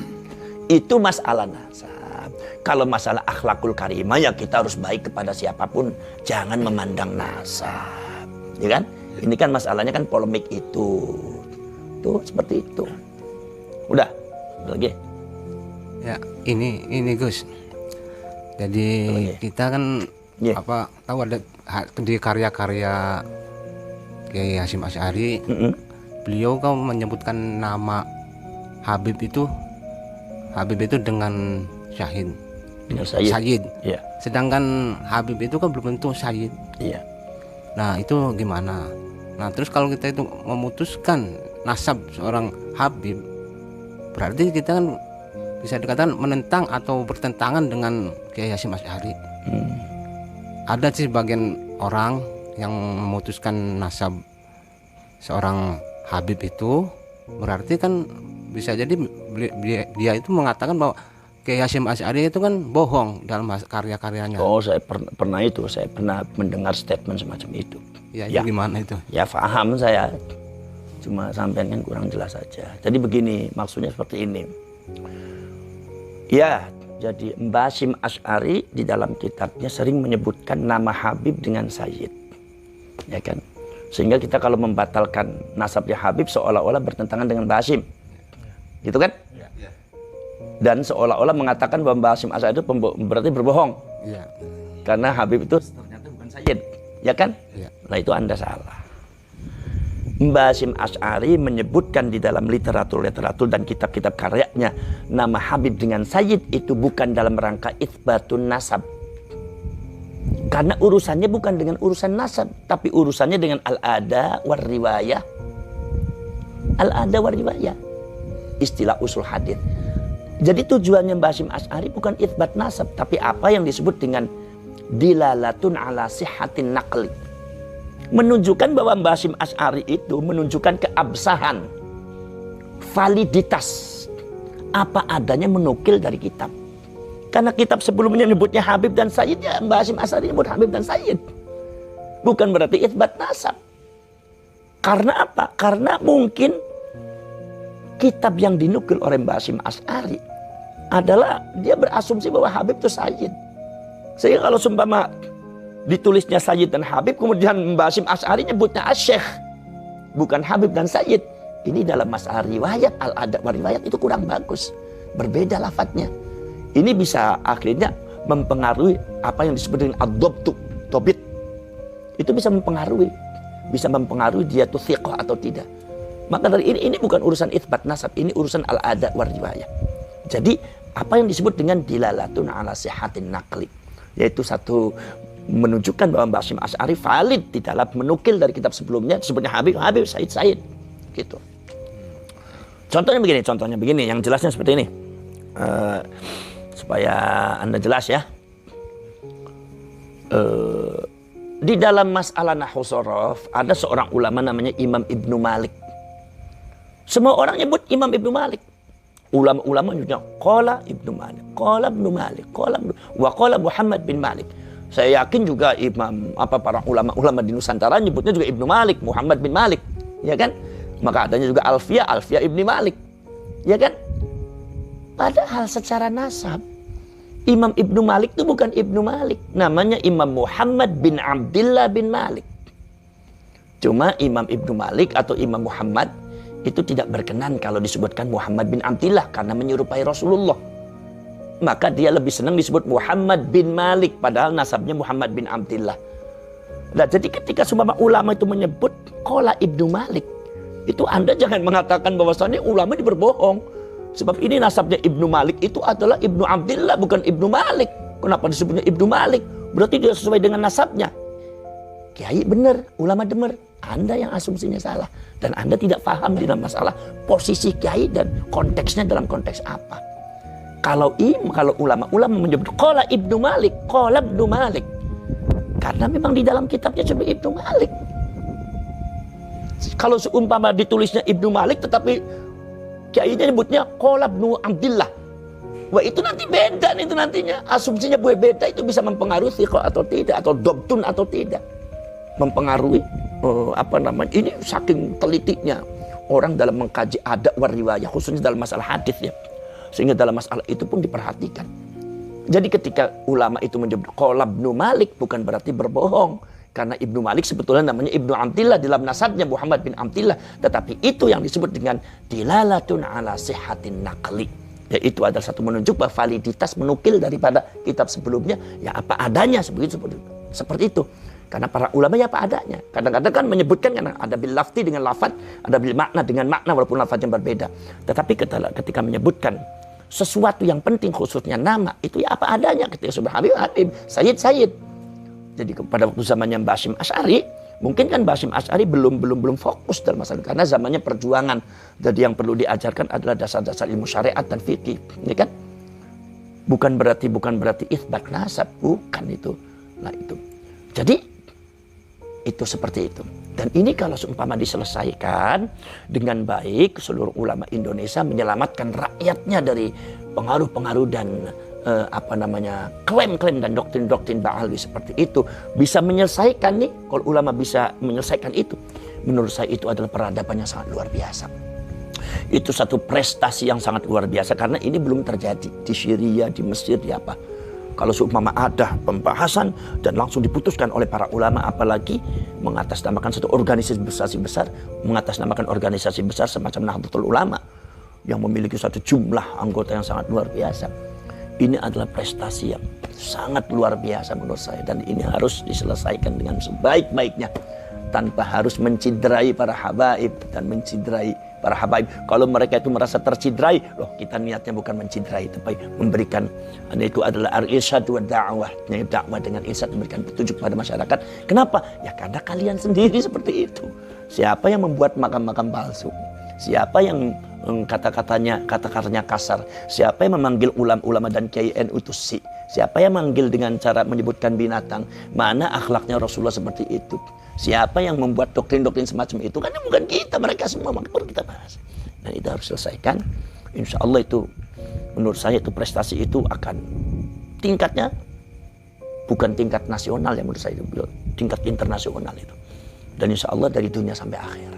Itu masalah nasab. Kalau masalah akhlakul karimah ya kita harus baik kepada siapapun, jangan memandang nasab. Ya kan? Ini kan masalahnya kan polemik itu. Tuh seperti itu. Udah, lagi. Ya, ini Gus. Jadi kita kan tahu ada di karya-karya Kiai Hasyim Asy'ari, beliau kan menyebutkan nama Habib itu dengan syahid. Dengan Sayyid. Iya. Sedangkan Habib itu kan belum tentu syahid. Iya. Nah, itu gimana? Nah, terus kalau kita itu memutuskan nasab seorang Habib, berarti kita kan bisa dikatakan menentang atau bertentangan dengan Kiai Hasyim Asy'ari. Ada sih sebagian orang yang memutuskan nasab seorang Habib itu, berarti kan bisa jadi dia itu mengatakan bahwa Kiai Hasyim Asy'ari itu kan bohong dalam karya-karyanya. Oh, saya pernah mendengar statement semacam itu. Ya, gimana itu? Ya paham saya, cuma sampean kan kurang jelas saja. Jadi begini, maksudnya seperti ini. Ya, jadi Mbah Hasyim Asy'ari di dalam kitabnya sering menyebutkan nama Habib dengan Sayyid, ya kan? Sehingga kita kalau membatalkan nasabnya Habib seolah-olah bertentangan dengan Mbah Hasyim, gitu kan? Dan seolah-olah mengatakan bahwa Mbah Hasyim Asy'ari itu berarti berbohong, karena Habib itu ternyata bukan Sayyid, ya kan? Nah itu Anda salah. Mbah Hasyim Asy'ari menyebutkan di dalam literatur dan kitab-kitab karyanya nama Habib dengan Sayyid itu bukan dalam rangka itsbatun nasab. Karena urusannya bukan dengan urusan nasab, tapi urusannya dengan al-ada war riwayah. Al-ada war riwayah. Istilah usul hadis. Jadi tujuannya Mbah Hasyim Asy'ari bukan itsbat nasab, tapi apa yang disebut dengan dilalatun ala sihhatin naqli. Menunjukkan bahwa Mbah Hasyim Asy'ari itu menunjukkan keabsahan, validitas apa adanya menukil dari kitab. Karena kitab sebelumnya menyebutnya Habib dan Sayyid, ya Mbah Hasyim Asy'ari menyebut Habib dan Sayyid. Bukan berarti itsbat nasab. Karena apa? Karena mungkin kitab yang dinukil oleh Mbah Hasyim Asy'ari adalah dia berasumsi bahwa Habib itu Sayyid. Sehingga kalau seumpama ditulisnya Sayyid dan Habib, kemudian Mbah Hasyim Asy'ari nyebutnya Asy-Syaikh, bukan Habib dan Sayyid. Ini dalam masalah riwayat, al-adab wa riwayat itu kurang bagus. Berbeda lafadznya. Ini bisa akhirnya mempengaruhi apa yang disebut dengan ad-dhabtu, tobit. Itu bisa mempengaruhi dia itu thiqah atau tidak. Maka dari ini bukan urusan itsbat nasab, ini urusan al-adab wa riwayat. Jadi apa yang disebut dengan dilalatun ala sihhatin naqli, yaitu satu menunjukkan bahwa Mbah Hasyim Asy'ari valid di dalam menukil dari kitab sebelumnya disebutnya Habib, Sayyid, gitu. Contohnya begini, yang jelasnya seperti ini, supaya Anda jelas ya. Di dalam masalah nahwu shorof ada seorang ulama namanya Imam Ibnu Malik. Semua orang nyebut Imam Ibnu Malik. Ulama-ulama nyebutnya qala Ibnu Malik, qala Ibnu Malik, wa qala Muhammad bin Malik. Saya yakin juga para ulama-ulama di Nusantara nyebutnya juga Ibnu Malik, Muhammad bin Malik, ya kan? Maka adanya juga Alfiyah Ibnu Malik, ya kan? Padahal secara nasab Imam Ibnu Malik itu bukan Ibnu Malik, namanya Imam Muhammad bin Abdillah bin Malik. Cuma Imam Ibnu Malik atau Imam Muhammad itu tidak berkenan kalau disebutkan Muhammad bin Abdillah karena menyerupai Rasulullah. Maka dia lebih senang disebut Muhammad bin Malik, padahal nasabnya Muhammad bin Abdillah. Nah, jadi ketika semua ulama itu menyebut qala Ibnu Malik, itu Anda jangan mengatakan bahwasannya ulama ini berbohong. Sebab ini nasabnya Ibnu Malik itu adalah Ibnu Abdillah, bukan Ibnu Malik. Kenapa disebutnya Ibnu Malik? Berarti dia sesuai dengan nasabnya. Kiai benar, ulama benar. Anda yang asumsinya salah. Dan Anda tidak paham di dalam masalah posisi kiai dan konteksnya dalam konteks apa. Kalau ulama-ulama menyebut qala Ibnu Malik, karena memang di dalam kitabnya disebut Ibnu Malik. Kalau seumpama ditulisnya Ibnu Malik tetapi kiainya nyebutnya qala Ibnu Abdillah, Wah itu nanti beda nih, itu nantinya asumsinya beda, itu bisa mempengaruhi thiqah atau tidak, atau dobtun atau tidak, mempengaruhi ini saking telitinya orang dalam mengkaji adab war riwayah, khususnya dalam masalah hadis ya, sehingga dalam masalah itu pun diperhatikan. Jadi ketika ulama itu menyebut qala Ibnu Malik bukan berarti berbohong, karena Ibnu Malik sebetulnya namanya Ibnu Amtillah dalam nasabnya Muhammad bin Amtillah, tetapi itu yang disebut dengan dilalatun ala sihhatin naqli. Yaitu adalah satu menunjuk bahwa validitas menukil daripada kitab sebelumnya ya apa adanya, seperti itu. Karena para ulama ya apa adanya. Kadang-kadang kan menyebutkan karena ada bil lafzi dengan lafaz, ada bil makna dengan makna walaupun lafaznya berbeda. Tetapi ketika menyebutkan sesuatu yang penting khususnya nama itu ya apa adanya, ketika sudah Habib, Sayyid. Jadi pada waktu zamannya Basim Asy'ari, mungkin kan Basim Asy'ari belum fokus dalam masalah karena zamannya perjuangan. Jadi yang perlu diajarkan adalah dasar-dasar ilmu syariat dan fikih, ini kan? Bukan berarti itsbat nasab, bukan itu. Nah itu. Jadi itu seperti itu. Dan ini kalau seumpama diselesaikan dengan baik, seluruh ulama Indonesia menyelamatkan rakyatnya dari pengaruh-pengaruh dan klaim-klaim dan doktrin-doktrin Ba'alawi seperti itu, bisa menyelesaikan nih. Kalau ulama bisa menyelesaikan itu, menurut saya itu adalah peradaban yang sangat luar biasa. Itu satu prestasi yang sangat luar biasa karena ini belum terjadi di Syria, di Mesir, di apa. Kalau seumpama ada pembahasan dan langsung diputuskan oleh para ulama, apalagi mengatasnamakan satu organisasi besar, mengatasnamakan organisasi besar semacam Nahdlatul Ulama yang memiliki satu jumlah anggota yang sangat luar biasa. Ini adalah prestasi yang sangat luar biasa menurut saya, dan ini harus diselesaikan dengan sebaik-baiknya tanpa harus menciderai para habaib dan menciderai para habaib. Kalau mereka itu merasa terciderai, loh kita niatnya bukan menciderai, tapi memberikan, itu adalah al-irsyad wa da'wah, dakwah dengan irsyad, memberikan petunjuk kepada masyarakat. Kenapa? Ya karena kalian sendiri seperti itu. Siapa yang membuat makam-makam palsu? Siapa yang kata-katanya kasar? Siapa yang memanggil ulama dan kiai NU itu sih? Siapa yang memanggil dengan cara menyebutkan binatang? Mana akhlaknya Rasulullah seperti itu? Siapa yang membuat doktrin-doktrin semacam itu? Kan bukan kita, mereka semua, maka perlu kita bahas. Dan itu harus selesaikan. Insya Allah itu, menurut saya itu prestasi itu akan tingkatnya bukan tingkat nasional ya menurut saya, itu tingkat internasional itu. Dan insya Allah dari dunia sampai akhirat.